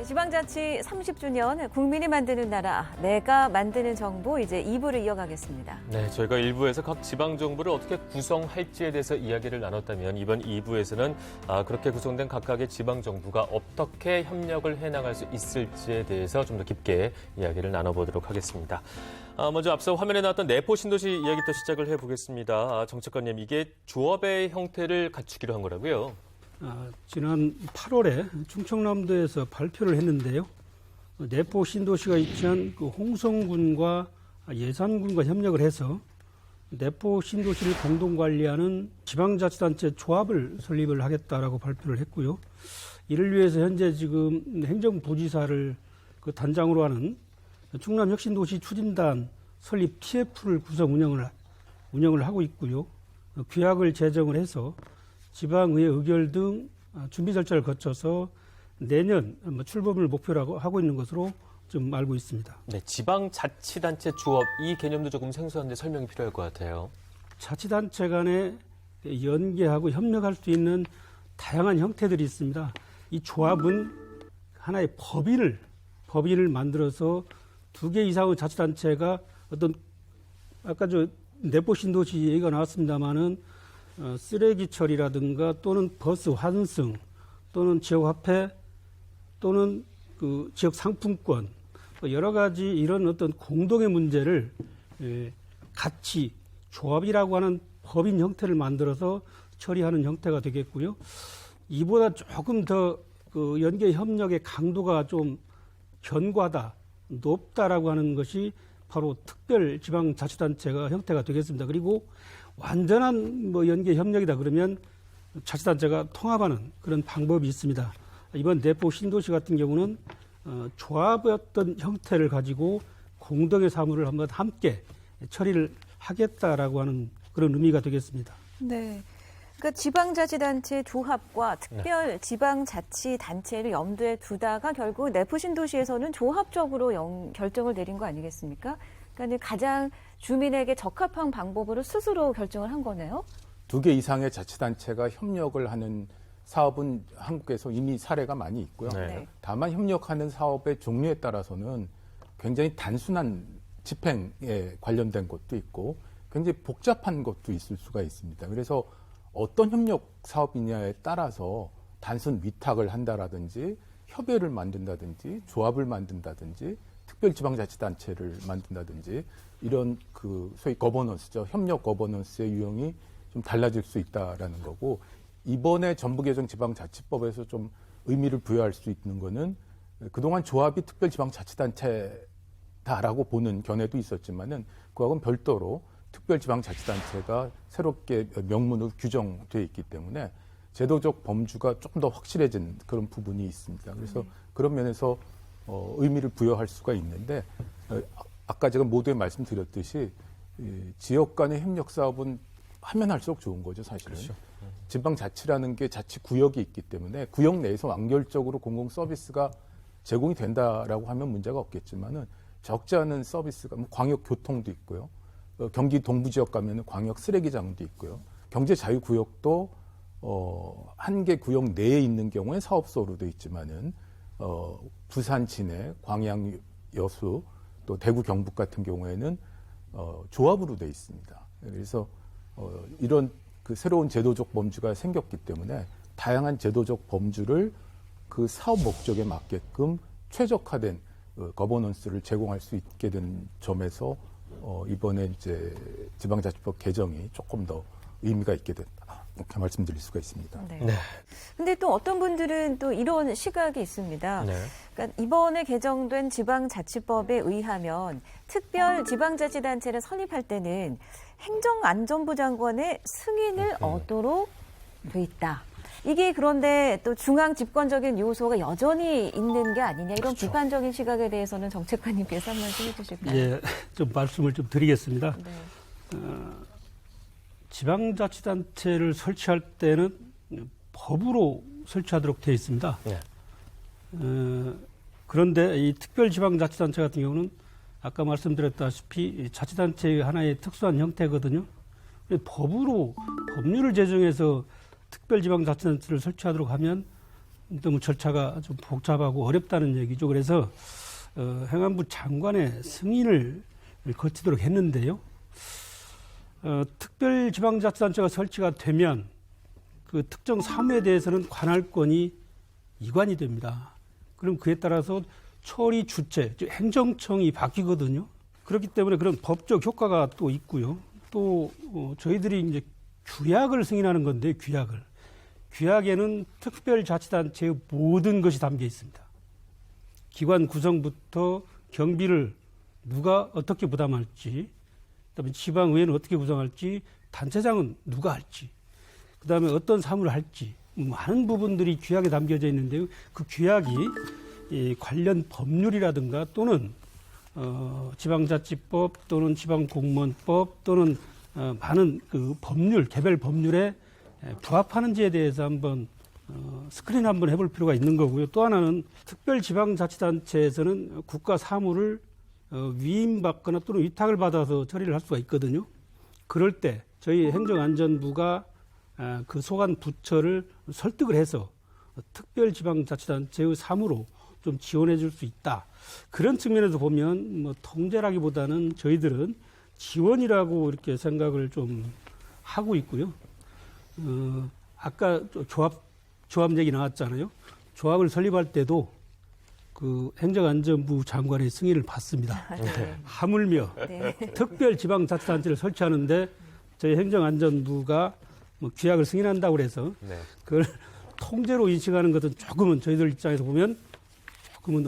지방자치 30주년 국민이 만드는 나라, 내가 만드는 정부 이제 2부를 이어가겠습니다. 네, 저희가 1부에서 각 지방정부를 어떻게 구성할지에 대해서 이야기를 나눴다면 이번 2부에서는 그렇게 구성된 각각의 지방정부가 어떻게 협력을 해나갈 수 있을지에 대해서 좀 더 깊게 이야기를 나눠보도록 하겠습니다. 먼저 앞서 화면에 나왔던 내포신도시 이야기부터 시작을 해보겠습니다. 정책관님, 이게 조합의 형태를 갖추기로 한 거라고요? 지난 8월에 충청남도에서 발표를 했는데요. 내포 신도시가 위치한 그 홍성군과 예산군과 협력을 해서 내포 신도시를 공동 관리하는 지방자치단체 조합을 설립을 하겠다라고 발표를 했고요. 이를 위해서 현재 지금 행정부지사를 그 단장으로 하는 충남혁신도시 추진단 설립 TF를 구성 운영을 하고 있고요. 규약을 제정을 해서 지방의회 의결 등 준비 절차를 거쳐서 내년 출범을 목표로 하고 있는 것으로 좀 알고 있습니다. 네, 지방자치단체 조합 이 개념도 조금 생소한데 설명이 필요할 것 같아요. 자치단체 간에 연계하고 협력할 수 있는 다양한 형태들이 있습니다. 이 조합은 하나의 법인을 만들어서 2개 이상의 자치단체가 어떤 아까 저 내포 신도시 얘기가 나왔습니다마는 쓰레기 처리라든가 또는 버스 환승 또는 지역화폐 또는 그 지역 상품권 여러 가지 이런 어떤 공동의 문제를 같이 조합이라고 하는 법인 형태를 만들어서 처리하는 형태가 되겠고요. 이보다 조금 더 그 연계 협력의 강도가 좀 견고하다, 높다라고 하는 것이 바로 특별 지방자치단체가 형태가 되겠습니다. 그리고 완전한 연계 협력이다 그러면 자치단체가 통합하는 그런 방법이 있습니다. 이번 내포 신도시 같은 경우는 조합의 어떤 형태를 가지고 공동의 사무를 한번 함께 처리를 하겠다라고 하는 그런 의미가 되겠습니다. 네. 그러니까 지방자치단체 조합과 특별 지방자치단체를 염두에 두다가 결국 내포 신도시에서는 조합적으로 결정을 내린 거 아니겠습니까? 그러니까 가장 주민에게 적합한 방법으로 스스로 결정을 한 거네요. 2개 이상의 자치단체가 협력을 하는 사업은 한국에서 이미 사례가 많이 있고요. 네. 다만 협력하는 사업의 종류에 따라서는 굉장히 단순한 집행에 관련된 것도 있고 굉장히 복잡한 것도 있을 수가 있습니다. 그래서 어떤 협력 사업이냐에 따라서 단순 위탁을 한다라든지 협의회를 만든다든지 조합을 만든다든지 특별지방자치단체를 만든다든지 이런 그 소위 거버넌스죠. 협력 거버넌스의 유형이 좀 달라질 수 있다라는 거고 이번에 전부개정 지방자치법에서 좀 의미를 부여할 수 있는 거는 그동안 조합이 특별지방자치단체다라고 보는 견해도 있었지만은 그하고는 별도로 특별지방자치단체가 새롭게 명문으로 규정되어 있기 때문에 제도적 범주가 조금 더 확실해진 그런 부분이 있습니다. 그래서 그런 면에서 의미를 부여할 수가 있는데 아까 제가 모두에 말씀드렸듯이 지역 간의 협력 사업은 하면 할수록 좋은 거죠, 사실은. 그렇죠. 지방자치라는 게 자치구역이 있기 때문에 구역 내에서 완결적으로 공공 서비스가 제공이 된다라고 하면 문제가 없겠지만은 적지 않은 서비스가 광역교통도 있고요. 경기 동부 지역 가면은 광역 쓰레기장도 있고요. 경제 자유구역도 한 개 구역 내에 있는 경우에 사업소로 돼 있지만은 부산 진해, 광양 여수, 또 대구 경북 같은 경우에는 조합으로 돼 있습니다. 그래서 이런 그 새로운 제도적 범주가 생겼기 때문에 다양한 제도적 범주를 그 사업 목적에 맞게끔 최적화된 거버넌스를 제공할 수 있게 된 점에서 이번에 이제 지방자치법 개정이 조금 더 의미가 있게 됐다. 이렇게 말씀드릴 수가 있습니다. 네. 네. 근데 또 어떤 분들은 또 이런 시각이 있습니다. 네. 그러니까 이번에 개정된 지방자치법에 의하면 특별 지방자치단체를 설립할 때는 행정안전부 장관의 승인을 얻도록 돼 있다. 이게 그런데 또 중앙 집권적인 요소가 여전히 있는 게 아니냐 이런 그렇죠. 비판적인 시각에 대해서는 정책관님께서 한 말씀 해주실까요? 예, 좀 말씀을 좀 드리겠습니다. 네. 지방자치단체를 설치할 때는 법으로 설치하도록 되어 있습니다. 네. 그런데 이 특별지방자치단체 같은 경우는 아까 말씀드렸다시피 자치단체의 하나의 특수한 형태거든요. 법률을 제정해서 특별지방자치단체를 설치하도록 하면 너무 절차가 좀 복잡하고 어렵다는 얘기죠. 그래서 행안부 장관의 승인을 거치도록 했는데요. 특별지방자치단체가 설치가 되면 그 특정 사무에 대해서는 관할권이 이관이 됩니다. 그럼 그에 따라서 처리 주체, 즉 행정청이 바뀌거든요. 그렇기 때문에 그런 법적 효과가 또 있고요. 또 저희들이 이제 규약을 승인하는 건데 규약에는 특별자치단체의 모든 것이 담겨 있습니다. 기관 구성부터 경비를 누가 어떻게 부담할지, 그다음에 지방의회는 어떻게 구성할지, 단체장은 누가 할지, 그다음에 어떤 사무를 할지 많은 부분들이 규약에 담겨져 있는데요. 그 규약이 관련 법률이라든가 또는 지방자치법 또는 지방공무원법 또는 많은 그 법률, 개별 법률에 부합하는지에 대해서 한번 스크린 한번 해볼 필요가 있는 거고요. 또 하나는 특별지방자치단체에서는 국가 사무를 위임받거나 또는 위탁을 받아서 처리를 할 수가 있거든요. 그럴 때 저희 행정안전부가 그 소관 부처를 설득을 해서 특별지방자치단체의 사무로 좀 지원해 줄 수 있다. 그런 측면에서 보면 뭐 통제라기보다는 저희들은 지원이라고 이렇게 생각을 좀 하고 있고요. 아까 조합 얘기 나왔잖아요. 조합을 설립할 때도 그 행정안전부 장관의 승인을 받습니다. 네. 하물며 네. 특별지방자치단체를 설치하는데 저희 행정안전부가 뭐 규약을 승인한다고 그래서 네. 그걸 통제로 인식하는 것은 조금은 저희들 입장에서 보면 조금은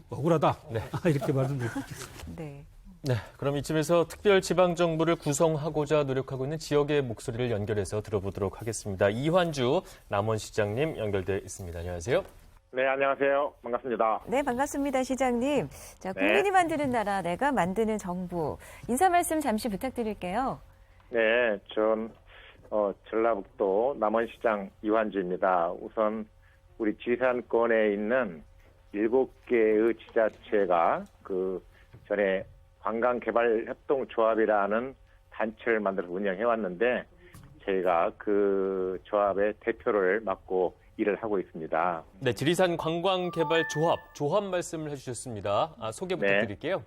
억울하다. 네. 이렇게 말씀드릴 수 있겠습니다. 네. 네, 그럼 이쯤에서 특별지방정부를 구성하고자 노력하고 있는 지역의 목소리를 연결해서 들어보도록 하겠습니다. 이환주 남원시장님 연결돼 있습니다. 안녕하세요. 네, 안녕하세요. 반갑습니다. 네, 반갑습니다, 시장님. 자, 네. 국민이 만드는 나라, 내가 만드는 정부. 인사 말씀 잠시 부탁드릴게요. 네, 전 전라북도 남원시장 이환주입니다. 우선 우리 지산권에 있는 7개의 지자체가 그 전에 관광개발협동조합이라는 단체를 만들어서 운영해왔는데 저희가 그 조합의 대표를 맡고 일을 하고 있습니다. 네, 지리산 관광개발조합 말씀을 해주셨습니다. 소개 부탁드릴게요.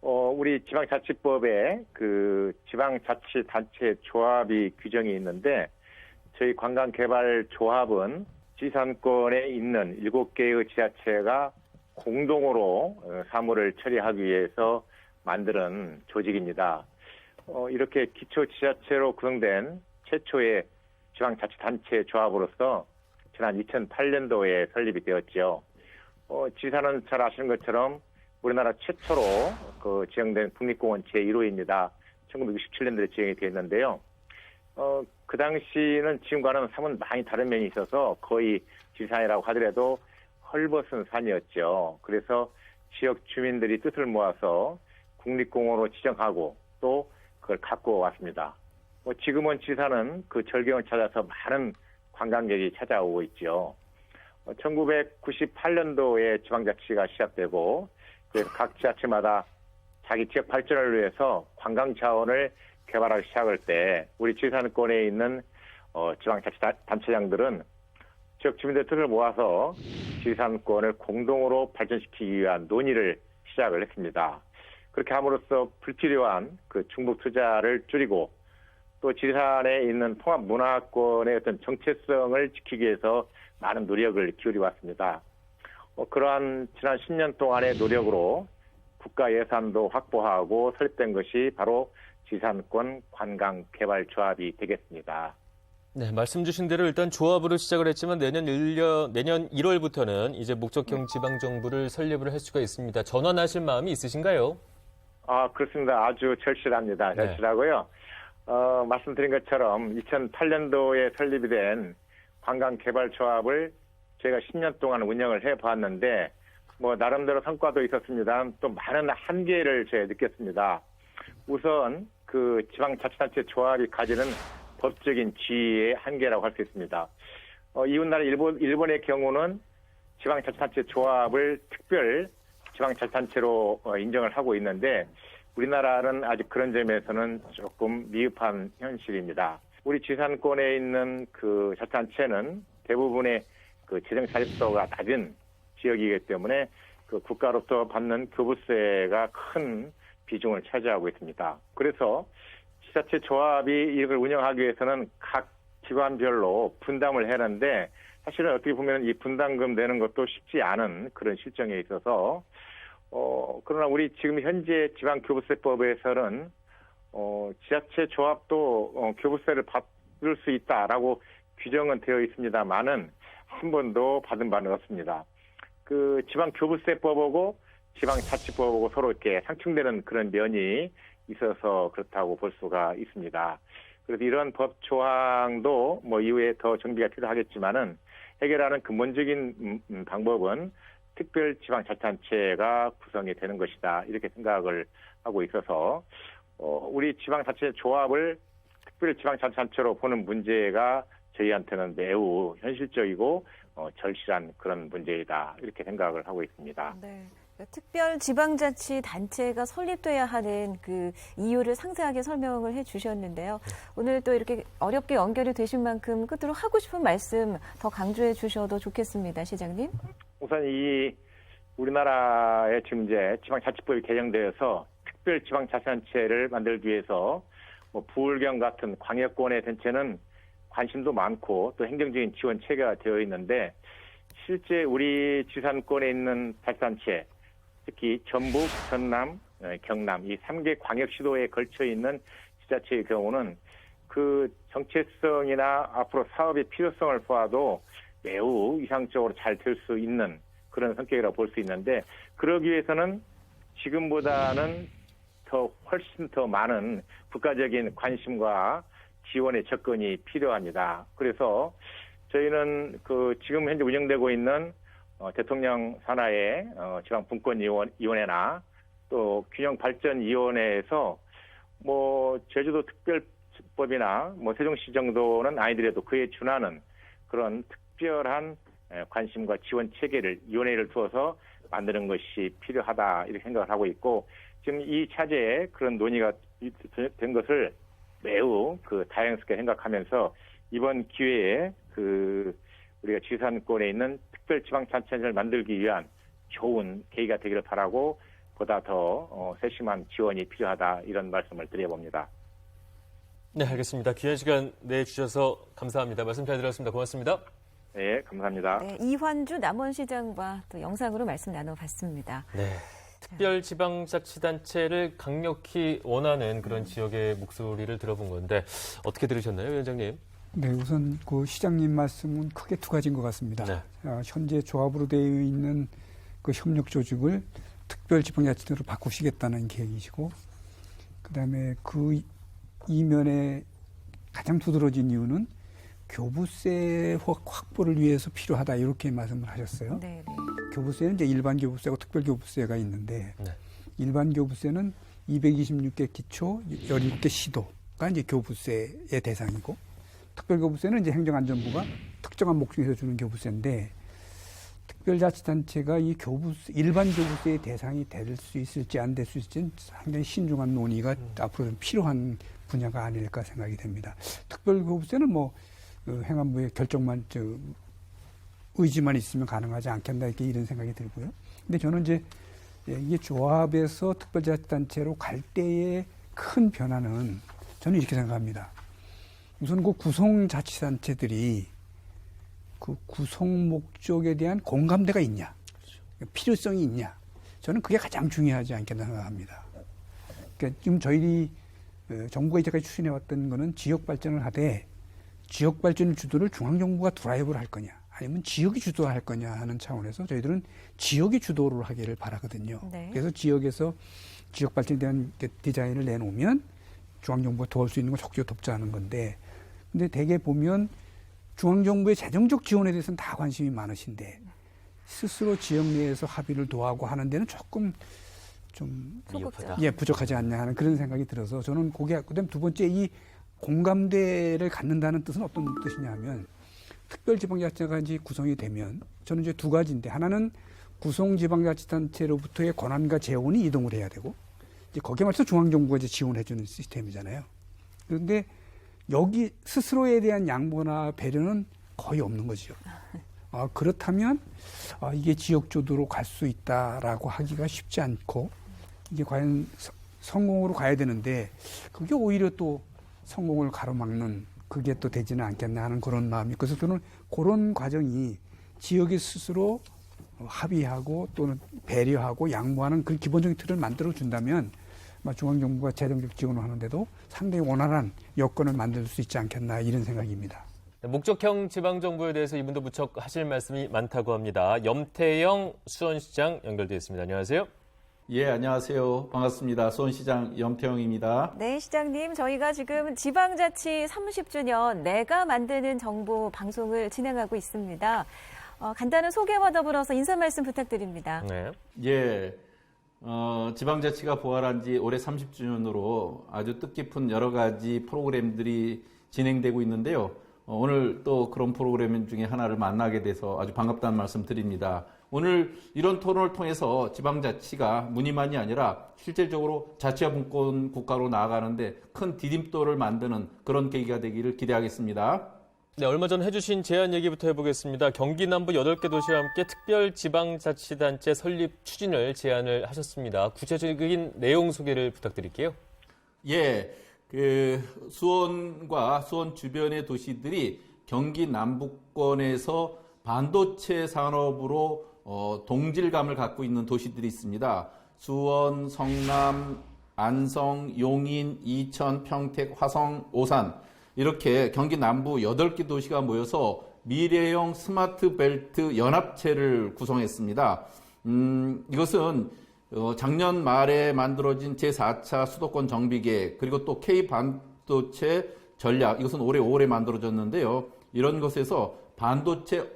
우리 지방자치법에 그 지방자치단체 조합이 규정이 있는데 저희 관광개발조합은 지산권에 있는 7개의 지자체가 공동으로 사무를 처리하기 위해서 만드는 조직입니다. 이렇게 기초지자체로 구성된 최초의 지방자치단체 조합으로서 지난 2008년도에 설립이 되었죠. 지사는 잘 아시는 것처럼 우리나라 최초로 그 지정된 국립공원 제1호입니다. 1967년도에 지정이 되었는데요. 그 당시는 지금과는 사뭇 많이 다른 면이 있어서 거의 지산이라고 하더라도 헐벗은 산이었죠. 그래서 지역 주민들이 뜻을 모아서 국립공원으로 지정하고 또 그걸 갖고 왔습니다. 지금은 지산은 그 절경을 찾아서 많은 관광객이 찾아오고 있죠. 1998년도에 지방자치가 시작되고 그래서 각 지자체마다 자기 지역 발전을 위해서 관광 자원을 개발하기 시작할 때 우리 지산권에 있는 지방자치단체장들은 지역 주민들의 뜻을 모아서 지산권을 공동으로 발전시키기 위한 논의를 시작을 했습니다. 그렇게 함으로써 불필요한 그 중복 투자를 줄이고 또 지산에 있는 통합 문화권의 어떤 정체성을 지키기 위해서 많은 노력을 기울여 왔습니다. 그러한 지난 10년 동안의 노력으로 국가 예산도 확보하고 설립된 것이 바로 지산권 관광개발조합이 되겠습니다. 네, 말씀 주신 대로 일단 조합으로 시작을 했지만 내년 1월부터는 이제 목적형 지방정부를 설립을 할 수가 있습니다. 전환하실 마음이 있으신가요? 그렇습니다. 아주 절실합니다. 절실하고요. 말씀드린 것처럼 2008년도에 설립이 된 관광개발조합을 저희가 10년 동안 운영을 해봤는데 나름대로 성과도 있었습니다. 또 많은 한계를 저희가 느꼈습니다. 우선 그 지방자치단체 조합이 가지는 법적인 지위의 한계라고 할 수 있습니다. 이웃나라 일본의 경우는 지방자치단체 조합을 특별 지방자치단체로 인정을 하고 있는데 우리나라는 아직 그런 점에서는 조금 미흡한 현실입니다. 우리 지산권에 있는 그 자치단체는 대부분의 그 재정 자립도가 낮은 지역이기 때문에 그 국가로부터 받는 교부세가 큰 비중을 차지하고 있습니다. 그래서 지자체 조합이 이걸 운영하기 위해서는 각 기관별로 분담을 해는데 사실은 어떻게 보면 이 분담금 내는 것도 쉽지 않은 그런 실정에 있어서 그러나 우리 지금 현재 지방교부세법에서는 지자체 조합도 교부세를 받을 수 있다라고 규정은 되어 있습니다만은 한 번도 받은 바는 없습니다. 그 지방교부세법하고 지방자치법하고 서로 이렇게 상충되는 그런 면이 있어서 그렇다고 볼 수가 있습니다. 그래서 이런 법 조항도 뭐 이후에 더 정비가 필요하겠지만은 해결하는 근본적인 방법은 특별지방자치단체가 구성이 되는 것이다. 이렇게 생각을 하고 있어서 우리 지방자치 조합을 특별지방자치단체로 보는 문제가 저희한테는 매우 현실적이고 절실한 그런 문제이다. 이렇게 생각을 하고 있습니다. 네. 특별지방자치단체가 설립돼야 하는 그 이유를 상세하게 설명을 해 주셨는데요. 오늘 또 이렇게 어렵게 연결이 되신 만큼 끝으로 하고 싶은 말씀 더 강조해 주셔도 좋겠습니다. 시장님. 우선 이 우리나라의 지금 이제 지방자치법이 개정되어서 특별지방자치단체를 만들기 위해서 뭐 부울경 같은 광역권의 단체는 관심도 많고 또 행정적인 지원 체계가 되어 있는데 실제 우리 지산권에 있는 자치단체 특히 전북, 전남, 경남 이 3개 광역시도에 걸쳐 있는 지자체의 경우는 그 정체성이나 앞으로 사업의 필요성을 보아도 매우 이상적으로 잘 될 수 있는 그런 성격이라고 볼 수 있는데 그러기 위해서는 지금보다는 훨씬 더 많은 국가적인 관심과 지원의 접근이 필요합니다. 그래서 저희는 그 지금 현재 운영되고 있는 대통령 산하의 지방분권위원회나 또 균형발전위원회에서 뭐 제주도 특별법이나 뭐 세종시 정도는 아니더라도 그에 준하는 그런 특별한 관심과 지원 체계를 위원회를 두어서 만드는 것이 필요하다 이렇게 생각을 하고 있고 지금 이 차제에 그런 논의가 된 것을 매우 그 다양스럽게 생각하면서 이번 기회에 그 우리가 지산권에 있는 특별지방자치단체를 만들기 위한 좋은 계기가 되기를 바라고 보다 더 세심한 지원이 필요하다 이런 말씀을 드려봅니다. 네, 알겠습니다. 귀한 시간 내주셔서 감사합니다. 말씀 잘 들었습니다. 고맙습니다. 네, 감사합니다. 네, 이환주 남원시장과 또 영상으로 말씀 나눠봤습니다. 네. 특별지방자치단체를 강력히 원하는 그런 지역의 목소리를 들어본 건데 어떻게 들으셨나요, 위원장님? 네, 우선 그 시장님 말씀은 크게 두 가지인 것 같습니다. 네. 현재 조합으로 되어 있는 그 협력 조직을 특별지방자치단체로 바꾸시겠다는 계획이시고, 그다음에 그 이면에 가장 두드러진 이유는 교부세 확보를 위해서 필요하다 이렇게 말씀을 하셨어요. 네. 교부세는 이제 일반 교부세하고 특별 교부세가 있는데 네. 일반 교부세는 226개 기초 17개 시도가 이제 교부세의 대상이고 특별 교부세는 이제 행정안전부가 특정한 목적에서 주는 교부세인데 특별자치단체가 이 교부세 일반 교부세의 대상이 될 수 있을지 안 될 수 있을지는 상당히 신중한 논의가 앞으로 좀 필요한 분야가 아닐까 생각이 됩니다. 특별 교부세는 뭐 행안부의 결정만 의지만 있으면 가능하지 않겠나 이렇게 이런 생각이 들고요. 근데 저는 이제 이게 조합에서 특별자치단체로 갈 때의 큰 변화는 저는 이렇게 생각합니다. 우선 그 구성자치단체들이 그 구성 목적에 대한 공감대가 있냐, 필요성이 있냐. 저는 그게 가장 중요하지 않겠나 생각합니다. 그러니까 지금 저희들이 정부가 이제까지 추진해왔던 거는 지역 발전을 하되 지역 발전 주도를 중앙정부가 드라이브를 할 거냐 아니면 지역이 주도할 거냐 하는 차원에서 저희들은 지역이 주도를 하기를 바라거든요. 네. 그래서 지역에서 지역 발전에 대한 디자인을 내놓으면 중앙정부가 도울 수 있는 걸 적극적으로 돕자는 건데 근데 대개 보면 중앙정부의 재정적 지원에 대해서는 다 관심이 많으신데 스스로 지역 내에서 합의를 도하고 하는 데는 조금 좀 부족하지 않냐 하는 그런 생각이 들어서 저는 그다음 두 번째 이 공감대를 갖는다는 뜻은 어떤 뜻이냐면 특별지방자치가 이제 구성이 되면 저는 이제 두 가지인데 하나는 구성지방자치단체로부터의 권한과 재원이 이동을 해야 되고 이제 거기에 맞춰서 중앙정부가 이제 지원해주는 시스템이잖아요. 그런데 여기 스스로에 대한 양보나 배려는 거의 없는 거죠. 그렇다면 이게 지역 주도로 갈 수 있다라고 하기가 쉽지 않고 이게 과연 성공으로 가야 되는데 그게 오히려 또 성공을 가로막는 그게 또 되지는 않겠나 하는 그런 마음이 있어서 저는 그런 과정이 지역이 스스로 합의하고 또는 배려하고 양보하는 그 기본적인 틀을 만들어 준다면 중앙정부가 재정적 지원을 하는데도 상당히 원활한 여건을 만들 수 있지 않겠나 이런 생각입니다. 목적형 지방정부에 대해서 이분도 무척 하실 말씀이 많다고 합니다. 염태영 수원시장 연결되어 있습니다. 안녕하세요. 예, 안녕하세요. 반갑습니다. 수원시장 염태영입니다. 네, 시장님. 저희가 지금 지방자치 30주년 내가 만드는 정부 방송을 진행하고 있습니다. 간단한 소개와 더불어서 인사 말씀 부탁드립니다. 네. 예, 지방자치가 부활한 지 올해 30주년으로 아주 뜻깊은 여러 가지 프로그램들이 진행되고 있는데요. 오늘 또 그런 프로그램 중에 하나를 만나게 돼서 아주 반갑다는 말씀 드립니다. 오늘 이런 토론을 통해서 지방자치가 무늬만이 아니라 실질적으로 자치와 분권 국가로 나아가는데 큰 디딤돌을 만드는 그런 계기가 되기를 기대하겠습니다. 네, 얼마 전 해주신 제안 얘기부터 해보겠습니다. 경기 남부 8개 도시와 함께 특별 지방자치단체 설립 추진을 제안을 하셨습니다. 구체적인 내용 소개를 부탁드릴게요. 예, 수원과 수원 주변의 도시들이 경기 남부권에서 반도체 산업으로 동질감을 갖고 있는 도시들이 있습니다. 수원, 성남, 안성, 용인, 이천, 평택, 화성, 오산 이렇게 경기 남부 8개 도시가 모여서 미래형 스마트 벨트 연합체를 구성했습니다. 이것은 작년 말에 만들어진 제4차 수도권 정비계획 그리고 또 K반도체 전략 이것은 올해 5월에 만들어졌는데요. 이런 것에서 반도체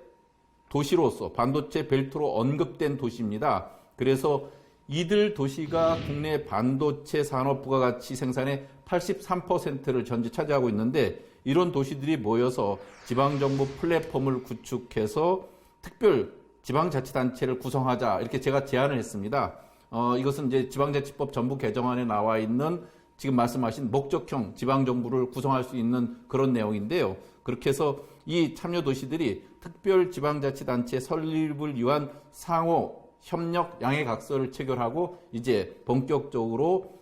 도시로서 반도체 벨트로 언급된 도시입니다. 그래서 이들 도시가 국내 반도체 산업 부가가치 생산의 83%를 전체 차지하고 있는데 이런 도시들이 모여서 지방정부 플랫폼을 구축해서 특별 지방자치단체를 구성하자 이렇게 제가 제안을 했습니다. 이것은 이제 지방자치법 전부 개정안에 나와 있는 지금 말씀하신 목적형 지방정부를 구성할 수 있는 그런 내용인데요. 그렇게 해서 이 참여도시들이 특별 지방자치단체 설립을 위한 상호 협력 양해각서를 체결하고 이제 본격적으로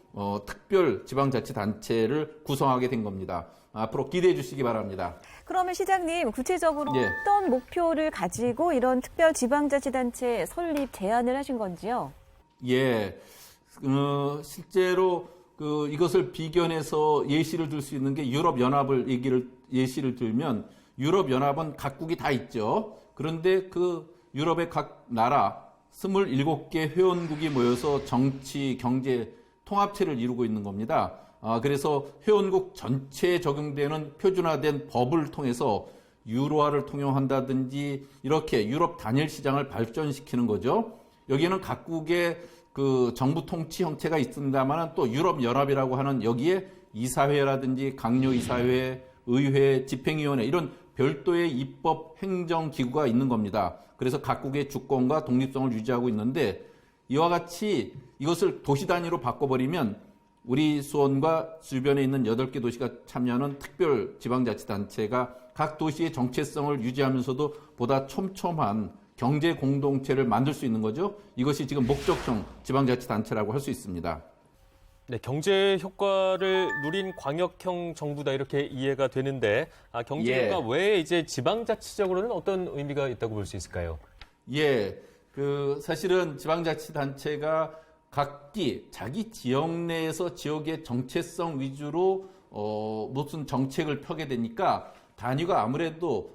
특별 지방자치단체를 구성하게 된 겁니다. 앞으로 기대해 주시기 바랍니다. 그러면 시장님, 구체적으로 예. 어떤 목표를 가지고 이런 특별 지방자치단체 설립 제안을 하신 건지요? 예, 실제로 이것을 비견해서 예시를 들 수 있는 게 유럽연합을 예시를 들면 유럽연합은 각국이 다 있죠. 그런데 그 유럽의 각 나라 27개 회원국이 모여서 정치, 경제 통합체를 이루고 있는 겁니다. 그래서 회원국 전체에 적용되는 표준화된 법을 통해서 유로화를 통용한다든지 이렇게 유럽 단일 시장을 발전시키는 거죠. 여기에는 각국의 그 정부 통치 형태가 있습니다만 또 유럽연합이라고 하는 여기에 이사회라든지 강요이사회, 의회, 집행위원회 이런 별도의 입법 행정기구가 있는 겁니다. 그래서 각국의 주권과 독립성을 유지하고 있는데 이와 같이 이것을 도시 단위로 바꿔버리면 우리 수원과 주변에 있는 8개 도시가 참여하는 특별 지방자치단체가 각 도시의 정체성을 유지하면서도 보다 촘촘한 경제 공동체를 만들 수 있는 거죠. 이것이 지금 목적형 지방자치단체라고 할 수 있습니다. 네, 경제 효과를 누린 광역형 정부다 이렇게 이해가 되는데 경제 효과 외에 이제 지방자치적으로는 어떤 의미가 있다고 볼 수 있을까요? 예, 사실은 지방자치단체가 각기 자기 지역 내에서 지역의 정체성 위주로 무슨 정책을 펴게 되니까 단위가 아무래도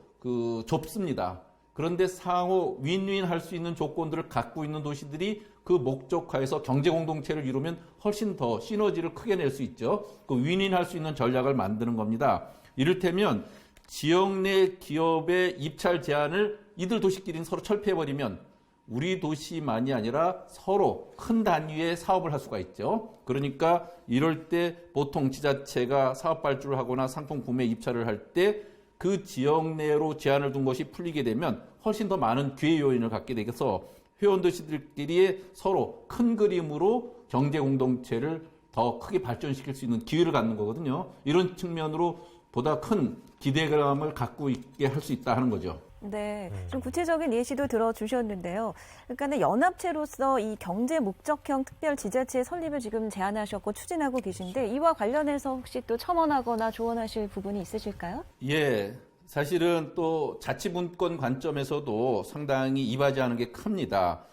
좁습니다. 그런데 상호 윈윈 할 수 있는 조건들을 갖고 있는 도시들이 그 목적화해서 경제 공동체를 이루면 훨씬 더 시너지를 크게 낼 수 있죠. 그 윈윈 할 수 있는 전략을 만드는 겁니다. 이를테면 지역 내 기업의 입찰 제한을 이들 도시끼리는 서로 철폐해버리면 우리 도시만이 아니라 서로 큰 단위의 사업을 할 수가 있죠. 그러니까 이럴 때 보통 지자체가 사업 발주를 하거나 상품 구매 입찰을 할 때 그 지역 내로 제한을 둔 것이 풀리게 되면 훨씬 더 많은 기회 요인을 갖게 되어서 회원 도시들끼리의 서로 큰 그림으로 경제 공동체를 더 크게 발전시킬 수 있는 기회를 갖는 거거든요. 이런 측면으로 보다 큰 기대감을 갖고 있게 할 수 있다 하는 거죠. 네, 좀 구체적인 예시도 들어주셨는데요. 그러니까 연합체로서 이 경제 목적형 특별 지자체 설립을 지금 제안하셨고 추진하고 계신데 이와 관련해서 혹시 또 첨언하거나 조언하실 부분이 있으실까요? 예, 사실은 또 자치분권 관점에서도 상당히 이바지하는 게 큽니다.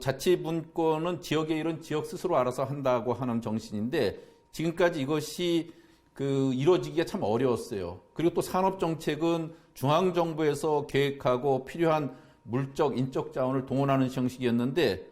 자치분권은 지역의 일은 지역 스스로 알아서 한다고 하는 정신인데 지금까지 이것이 이루어지기가 참 어려웠어요. 그리고 또 산업정책은 중앙정부에서 계획하고 필요한 물적, 인적 자원을 동원하는 형식이었는데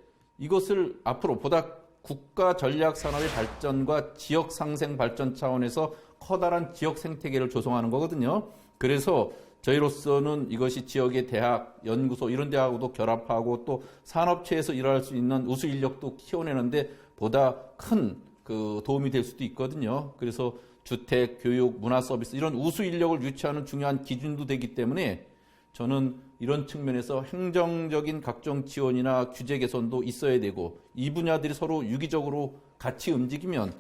이것을 앞으로 보다 국가 전략 산업의 발전과 지역 상생 발전 차원에서 커다란 지역 생태계를 조성하는 거거든요. 그래서 저희로서는 이것이 지역의 대학, 연구소 이런 데하고도 결합하고 또 산업체에서 일할 수 있는 우수 인력도 키워내는데 보다 큰 그 도움이 될 수도 있거든요. 그래서 주택, 교육, 문화 서비스 이런 우수 인력을 유치하는 중요한 기준도 되기 때문에 저는 이런 측면에서 행정적인 각종 지원이나 규제 개선도 있어야 되고 이 분야들이 서로 유기적으로 같이 움직이면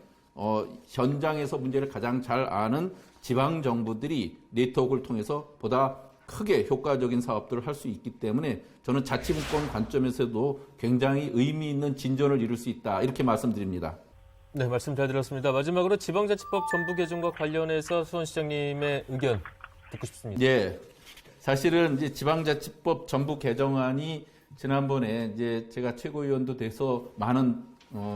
현장에서 문제를 가장 잘 아는 지방 정부들이 네트워크를 통해서 보다 크게 효과적인 사업들을 할 수 있기 때문에 저는 자치분권 관점에서도 굉장히 의미 있는 진전을 이룰 수 있다 이렇게 말씀드립니다. 네, 말씀 잘 들었습니다. 마지막으로 지방자치법 전부 개정과 관련해서 수원시장님의 의견 듣고 싶습니다. 예. 사실은 이제 지방자치법 전부 개정안이 지난번에 이제 제가 최고위원도 돼서 많은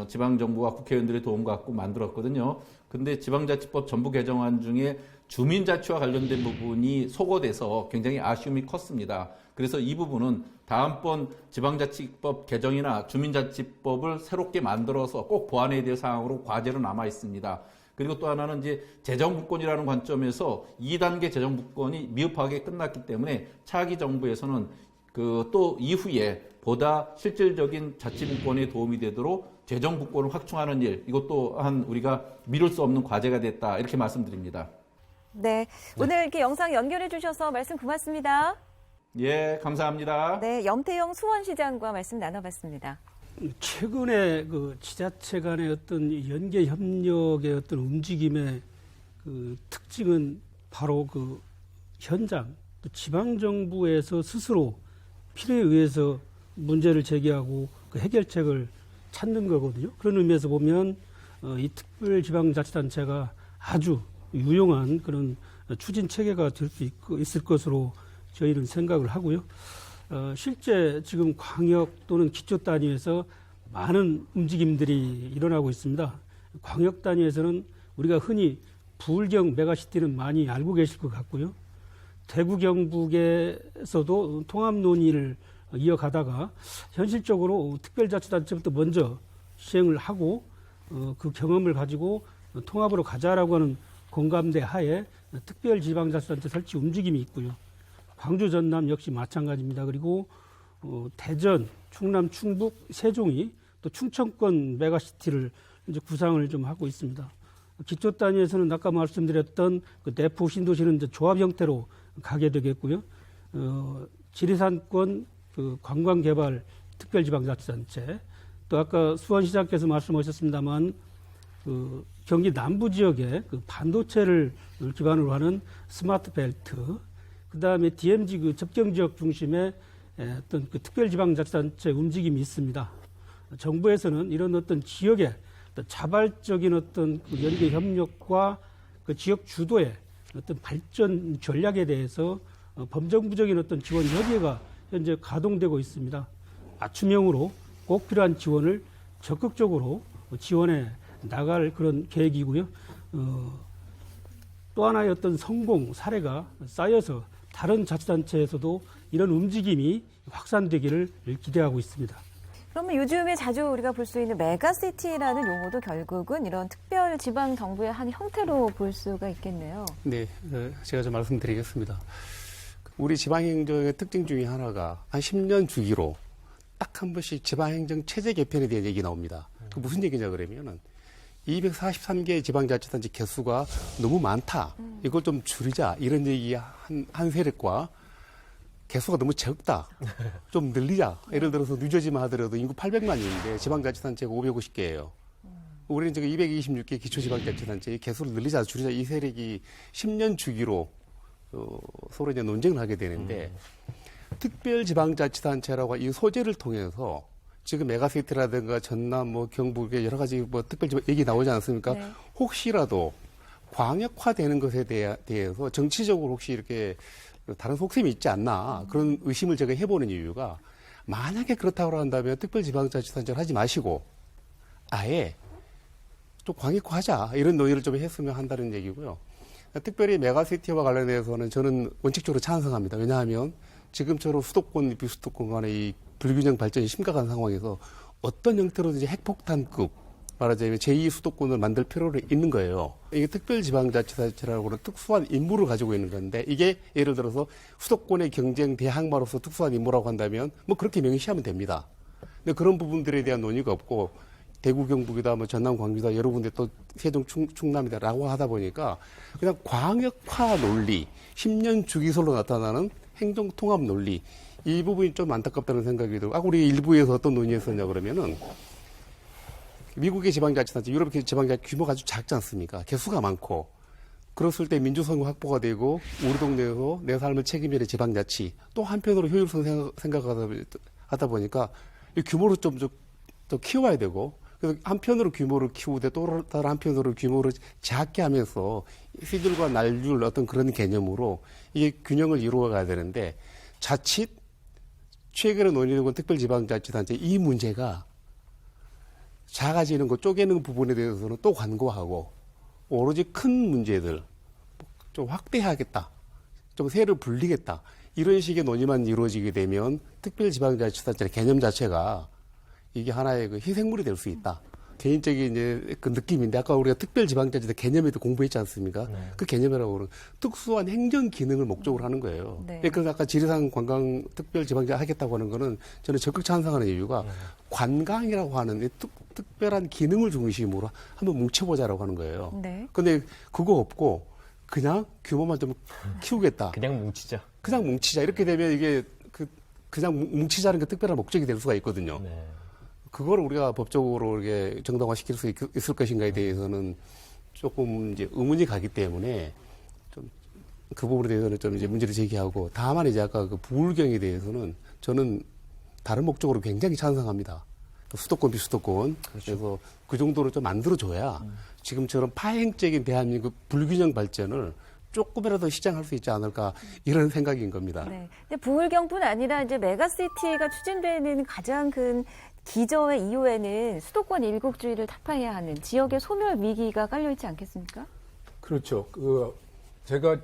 지방정부와 국회의원들의 도움을 갖고 만들었거든요. 근데 지방자치법 전부 개정안 중에 주민자치와 관련된 부분이 소거돼서 굉장히 아쉬움이 컸습니다. 그래서 이 부분은 다음번 지방자치법 개정이나 주민자치법을 새롭게 만들어서 꼭 보완해야 될 사항으로 과제로 남아 있습니다. 그리고 또 하나는 이제 재정부권이라는 관점에서 2단계 재정부권이 미흡하게 끝났기 때문에 차기 정부에서는 그 또 이후에 보다 실질적인 자치분권에 도움이 되도록 재정부권을 확충하는 일, 이것 또한 우리가 미룰 수 없는 과제가 됐다 이렇게 말씀드립니다. 네, 오늘 이렇게 영상 연결해 주셔서 말씀 고맙습니다. 예, 감사합니다. 네, 염태영 수원시장과 말씀 나눠봤습니다. 최근에 그 지자체 간의 어떤 연계 협력의 어떤 움직임의 그 특징은 바로 그 현장, 또 지방 정부에서 스스로 필요에 의해서 문제를 제기하고 그 해결책을 찾는 거거든요. 그런 의미에서 보면 이 특별지방자치단체가 아주 유용한 그런 추진 체계가 될 수 있을 것으로 저희는 생각을 하고요. 실제 지금 광역 또는 기초 단위에서 많은 움직임들이 일어나고 있습니다. 광역 단위에서는 우리가 흔히 부울경 메가시티는 많이 알고 계실 것 같고요. 대구 경북에서도 통합 논의를 이어가다가 현실적으로 특별자치단체부터 먼저 시행을 하고 그 경험을 가지고 통합으로 가자라고 하는 공감대 하에 특별지방자치단체 설치 움직임이 있고요. 광주, 전남 역시 마찬가지입니다. 그리고 대전, 충남, 충북, 세종이 또 충청권 메가시티를 이제 구상을 좀 하고 있습니다. 기초 단위에서는 아까 말씀드렸던 그 내포 신도시는 이제 조합 형태로 가게 되겠고요. 지리산권 그 관광개발 특별지방자치단체, 또 아까 수원시장께서 말씀하셨습니다만 그 경기 남부 지역에 그 반도체를 기반으로 하는 스마트 벨트, 그 다음에 DMZ 그 접경 지역 중심의 어떤 그 특별지방자치단체 움직임이 있습니다. 정부에서는 이런 어떤 지역의 어떤 자발적인 어떤 그 연계 협력과 그 지역 주도의 어떤 발전 전략에 대해서 범정부적인 어떤 지원 협의회가 현재 가동되고 있습니다. 맞춤형으로 꼭 필요한 지원을 적극적으로 지원해 나갈 그런 계획이고요. 또 하나의 어떤 성공 사례가 쌓여서 다른 자치단체에서도 이런 움직임이 확산되기를 기대하고 있습니다. 그러면 요즘에 자주 우리가 볼 수 있는 메가시티라는 용어도 결국은 이런 특별 지방 정부의 한 형태로 볼 수가 있겠네요. 네, 제가 좀 말씀드리겠습니다. 우리 지방행정의 특징 중에 하나가 한 10년 주기로 딱 한 번씩 지방행정 체제 개편에 대한 얘기 나옵니다. 그 무슨 얘기냐 그러면은 243개 지방자치단체 개수가 너무 많다. 이걸 좀 줄이자. 이런 얘기 한 세력과 개수가 너무 적다. 좀 늘리자. 예를 들어서 뉴저지만 하더라도 인구 800만인데 지방자치단체가 550개예요. 우리는 지금 226개 기초지방자치단체 개수를 늘리자, 줄이자. 이 세력이 10년 주기로 서로 이제 논쟁을 하게 되는데 특별지방자치단체라고 이 소재를 통해서 지금 메가시티라든가 전남, 경북의 여러 가지 특별지방 얘기 나오지 않습니까? 네. 혹시라도 광역화되는 것에 대해서 정치적으로 혹시 이렇게 다른 속셈이 있지 않나 그런 의심을 제가 해보는 이유가 만약에 그렇다고 한다면 특별지방자치단체를 하지 마시고 아예 좀 광역화하자 이런 논의를 좀 했으면 한다는 얘기고요. 특별히 메가시티와 관련해서는 저는 원칙적으로 찬성합니다. 왜냐하면 지금처럼 수도권, 비수도권 간의 이 불균형 발전이 심각한 상황에서 어떤 형태로든 이제 핵폭탄급 말하자면 제2 수도권을 만들 필요가 있는 거예요. 이게 특별지방자치단체라고 하는 특수한 임무를 가지고 있는 건데 이게 예를 들어서 수도권의 경쟁 대항마로서 특수한 임무라고 한다면 뭐 그렇게 명시하면 됩니다. 근데 그런 부분들에 대한 논의가 없고 대구 경북이다 뭐 전남 광주다 여러 군데 또 세종 충남이다라고 하다 보니까 그냥 광역화 논리 10년 주기설로 나타나는 행정통합 논리 이 부분이 좀 안타깝다는 생각이 들고 우리 일부에서 어떤 논의했었냐 그러면은 미국의 지방자치단체, 유럽의 지방자치 규모가 아주 작지 않습니까? 개수가 많고 그랬을 때 민주성이 확보가 되고 우리 동네에서 내 삶을 책임지는 지방자치 또 한편으로 효율성 생각하다 보니까 이 규모를 좀 키워야 되고 그래서 한편으로 규모를 키우되 또 다른 한편으로 규모를 작게 하면서 휘둘과 날줄 어떤 그런 개념으로 이게 균형을 이루어가야 되는데 자칫 최근에 논의되고 특별지방자치단체 이 문제가 작아지는 것, 쪼개는 부분에 대해서는 또 관고하고 오로지 큰 문제들 좀 확대하겠다, 좀 세를 불리겠다 이런 식의 논의만 이루어지게 되면 특별지방자치단체 개념 자체가 이게 하나의 그 희생물이 될 수 있다. 개인적인 이제 그 느낌인데 아까 우리가 특별지방자치 개념에도 공부했지 않습니까? 네. 그 개념이라고 하는 특수한 행정 기능을 목적으로 하는 거예요. 네. 그래서 아까 지리산 관광 특별지방자치 하겠다고 하는 거는 저는 적극 찬성하는 이유가 관광이라고 하는 이 특별한 기능을 중심으로 한번 뭉쳐보자라고 하는 거예요. 네. 근데 그거 없고 그냥 규모만 좀 키우겠다. 그냥 뭉치자. 그냥 뭉치자. 이렇게 되면 이게 그냥 뭉치자는 게 특별한 목적이 될 수가 있거든요. 네. 그걸 우리가 법적으로 이렇게 정당화시킬 수 있을 것인가에 대해서는 조금 이제 의문이 가기 때문에 좀 그 부분에 대해서는 좀 이제 문제를 제기하고 다만 이제 아까 그 부울경에 대해서는 저는 다른 목적으로 굉장히 찬성합니다. 수도권 비수도권. 그렇죠. 그래서 그 정도로 좀 만들어줘야 지금처럼 파행적인 대한민국 불균형 발전을 조금이라도 시장할 수 있지 않을까 이런 생각인 겁니다. 네. 근데 부울경뿐 아니라 이제 메가시티가 추진되는 가장 큰 기저의 이유에는 수도권 일국주의를 타파해야 하는 지역의 소멸 위기가 깔려 있지 않겠습니까? 그렇죠. 제가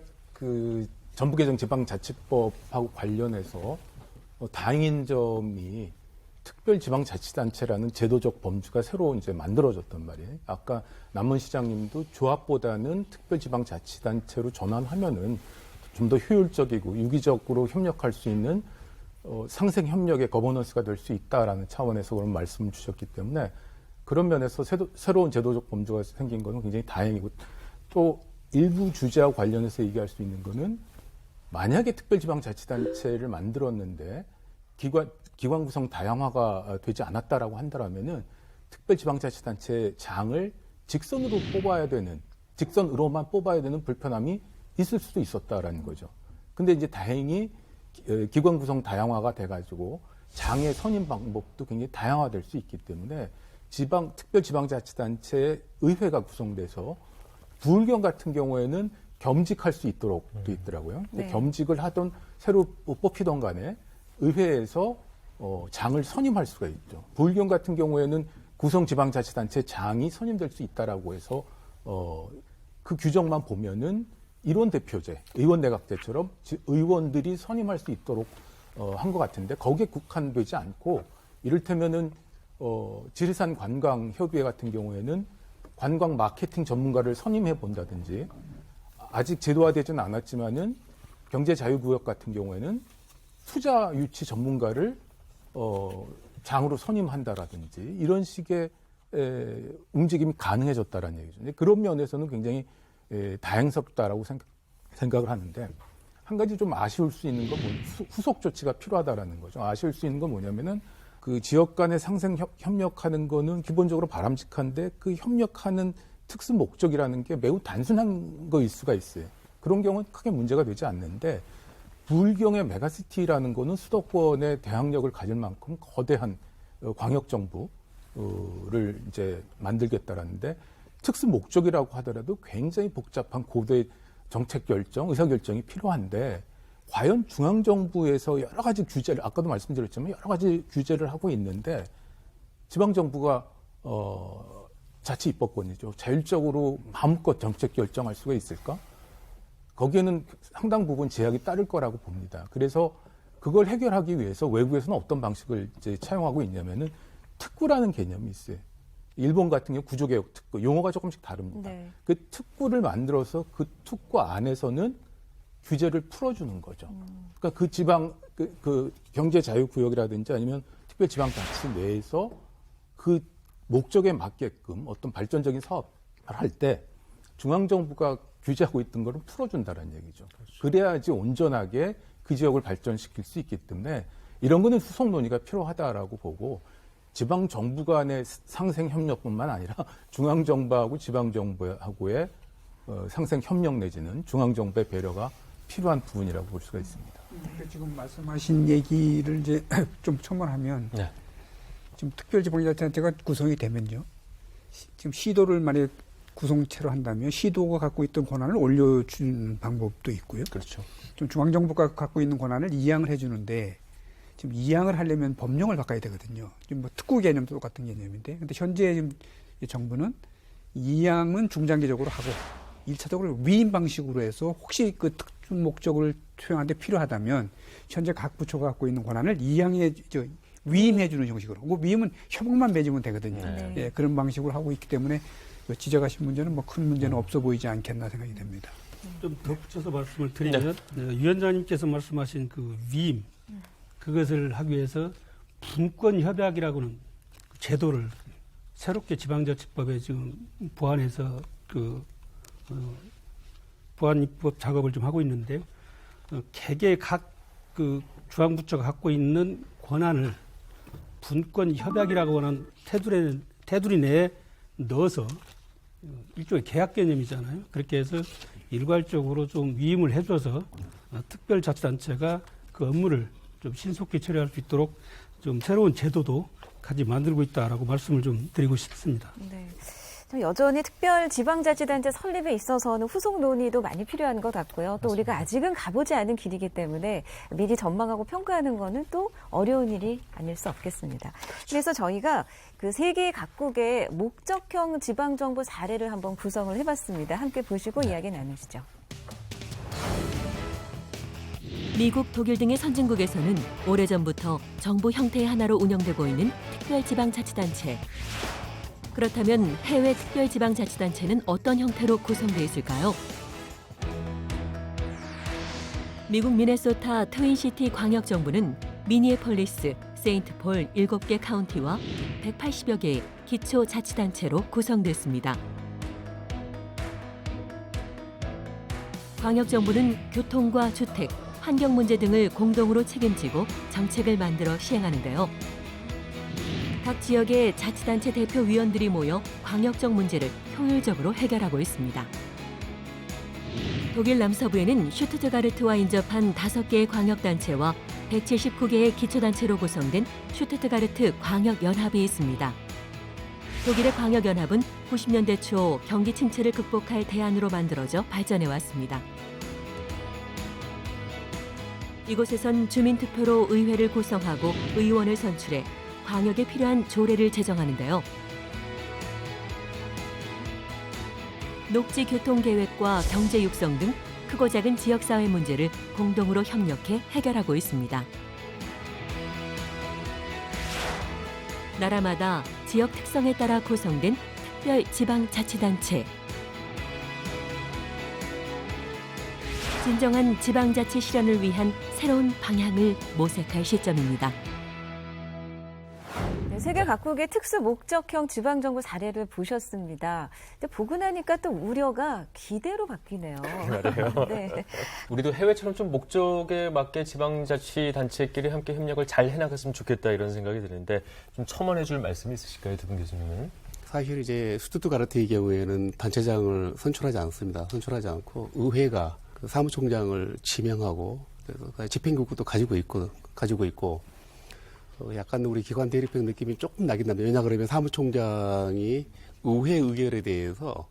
전북개정 지방자치법하고 관련해서 다행인 점이 특별지방자치단체라는 제도적 범주가 새로 이제 만들어졌단 말이에요. 아까 남은 시장님도 조합보다는 특별지방자치단체로 전환하면은 좀 더 효율적이고 유기적으로 협력할 수 있는 상생 협력의 거버넌스가 될 수 있다라는 차원에서 그런 말씀을 주셨기 때문에 그런 면에서 새로운 제도적 범주가 생긴 것은 굉장히 다행이고 또 일부 주제와 관련해서 얘기할 수 있는 거는 만약에 특별지방자치단체를 만들었는데 기관 구성 다양화가 되지 않았다라고 한다면은 특별지방자치단체 장을 직선으로만 뽑아야 되는 불편함이 있을 수도 있었다라는 거죠. 근데 이제 다행히 기관 구성 다양화가 돼가지고 장의 선임 방법도 굉장히 다양화될 수 있기 때문에 특별지방자치단체 의회가 구성돼서 부울경 같은 경우에는 겸직할 수 있도록 돼 있더라고요. 네. 겸직을 하던 새로 뽑히던 간에 의회에서 장을 선임할 수가 있죠. 부울경 같은 경우에는 구성지방자치단체 장이 선임될 수 있다라고 해서 그 규정만 보면은 일원대표제, 의원내각제처럼 의원들이 선임할 수 있도록 한 것 같은데 거기에 국한되지 않고 이를테면은 지리산 관광협의회 같은 경우에는 관광 마케팅 전문가를 선임해 본다든지 아직 제도화되지는 않았지만은 경제자유구역 같은 경우에는 투자 유치 전문가를 장으로 선임한다라든지 이런 식의 움직임이 가능해졌다라는 얘기죠. 근데 그런 면에서는 굉장히 다행스럽다라고 생각을 하는데 한 가지 좀 아쉬울 수 있는 건 후속 조치가 필요하다라는 거죠. 아쉬울 수 있는 건 뭐냐면은 그 지역 간의 상생 협력하는 거는 기본적으로 바람직한데 그 협력하는 특수 목적이라는 게 매우 단순한 거일 수가 있어요. 그런 경우는 크게 문제가 되지 않는데 부울경의 메가시티라는 거는 수도권의 대항력을 가질 만큼 거대한 광역정부를 이제 만들겠다라는데 특수 목적이라고 하더라도 굉장히 복잡한 고도의 정책 결정, 의사 결정이 필요한데 과연 중앙정부에서 여러 가지 규제를 아까도 말씀드렸지만 여러 가지 규제를 하고 있는데 지방정부가 자치 입법권이죠. 자율적으로 마음껏 정책 결정할 수가 있을까? 거기에는 상당 부분 제약이 따를 거라고 봅니다. 그래서 그걸 해결하기 위해서 외국에서는 어떤 방식을 이제 차용하고 있냐면은 특구라는 개념이 있어요. 일본 같은 경우 구조개혁 특구, 용어가 조금씩 다릅니다. 네. 그 특구를 만들어서 그 특구 안에서는 규제를 풀어주는 거죠. 그러니까 그 지방, 그 경제자유구역이라든지 아니면 특별지방자치 내에서 그 목적에 맞게끔 어떤 발전적인 사업을 할 때 중앙정부가 규제하고 있던 거를 풀어준다는 얘기죠. 그래야지 온전하게 그 지역을 발전시킬 수 있기 때문에 이런 거는 후속 논의가 필요하다라고 보고 지방정부 간의 상생협력뿐만 아니라 중앙정부하고 지방정부하고의 상생협력 내지는 중앙정부의 배려가 필요한 부분이라고 볼 수가 있습니다. 지금 말씀하신 얘기를 이제 좀 첨언하면 네. 지금 특별지방자치단체가 구성이 되면요. 지금 시도를 만약에 구성체로 한다면 시도가 갖고 있던 권한을 올려주는 방법도 있고요. 그렇죠. 좀 중앙정부가 갖고 있는 권한을 이양을 해주는데 지금 이양을 하려면 법령을 바꿔야 되거든요. 지금 뭐 특구 개념도 똑같은 개념인데, 근데 현재 지금 이 정부는 이양은 중장기적으로 하고 1차적으로 위임 방식으로 해서 혹시 그 특殊목적을 수행하는데 필요하다면 현재 각 부처가 갖고 있는 권한을 위임해주는 형식으로. 그 위임은 협약만 맺으면 되거든요. 네. 예, 그런 방식으로 하고 있기 때문에 지적하신 문제는 뭐 큰 문제는 없어 보이지 않겠나 생각이 됩니다. 좀 덧붙여서 말씀을 드리면 위원장님께서 말씀하신 그 위임 그것을 하기 위해서 분권협약이라고는 제도를 새롭게 지방자치법에 지금 보완해서 보완 입법 작업을 좀 하고 있는데요. 개개 각 그 중앙부처가 갖고 있는 권한을 분권협약이라고 하는 테두리 내에 넣어서 일종의 계약 개념이잖아요. 그렇게 해서 일괄적으로 좀 위임을 해줘서 특별자치단체가 그 업무를 좀 신속히 처리할 수 있도록 좀 새로운 제도도 같이 만들고 있다라고 말씀을 좀 드리고 싶습니다. 네. 여전히 특별지방자치단체 설립에 있어서는 후속 논의도 많이 필요한 것 같고요. 또 우리가 아직은 가보지 않은 길이기 때문에 미리 전망하고 평가하는 거는 또 어려운 일이 아닐 수 없겠습니다. 그래서 저희가 그 세계 각국의 목적형 지방정부 사례를 한번 구성을 해봤습니다. 함께 보시고 이야기 나누시죠. 미국, 독일 등의 선진국에서는 오래전부터 정부 형태의 하나로 운영되고 있는 특별지방자치단체. 그렇다면 해외 특별지방자치단체는 어떤 형태로 구성되어 있을까요? 미국 미네소타 트윈시티 광역정부는 미니애폴리스, 세인트폴 7개 카운티와 180여 개의 기초자치단체로 구성됐습니다. 광역정부는 교통과 주택, 환경 문제 등을 공동으로 책임지고 정책을 만들어 시행하는데요. 각 지역의 자치단체 대표위원들이 모여 광역적 문제를 효율적으로 해결하고 있습니다. 독일 남서부에는 슈투트가르트와 인접한 5개의 광역단체와 179개의 기초단체로 구성된 슈투트가르트 광역연합이 있습니다. 독일의 광역연합은 90년대 초 경기 침체를 극복할 대안으로 만들어져 발전해왔습니다. 이곳에선 주민투표로 의회를 구성하고 의원을 선출해 광역에 필요한 조례를 제정하는데요. 녹지 교통 계획과 경제 육성 등 크고 작은 지역사회 문제를 공동으로 협력해 해결하고 있습니다. 나라마다 지역 특성에 따라 구성된 특별지방자치단체. 진정한 지방자치 실현을 위한 새로운 방향을 모색할 시점입니다. 세계 각국의 특수 목적형 지방정부 사례를 보셨습니다. 근데 보고 나니까 또 우려가 기대로 바뀌네요. 말이에요. 네. 우리도 해외처럼 좀 목적에 맞게 지방자치단체끼리 함께 협력을 잘 해나갔으면 좋겠다 이런 생각이 드는데 좀 첨언해 줄 말씀이 있으실까요, 두 분 교수님은? 사실 이제 슈투트가르트의 경우에는 단체장을 선출하지 않습니다. 선출하지 않고 의회가 그 사무총장을 지명하고 그래서 집행국도 가지고 있고 약간 우리 기관 대립형 느낌이 조금 나긴 합니다. 왜냐 그러면 사무총장이 의회 의결에 대해서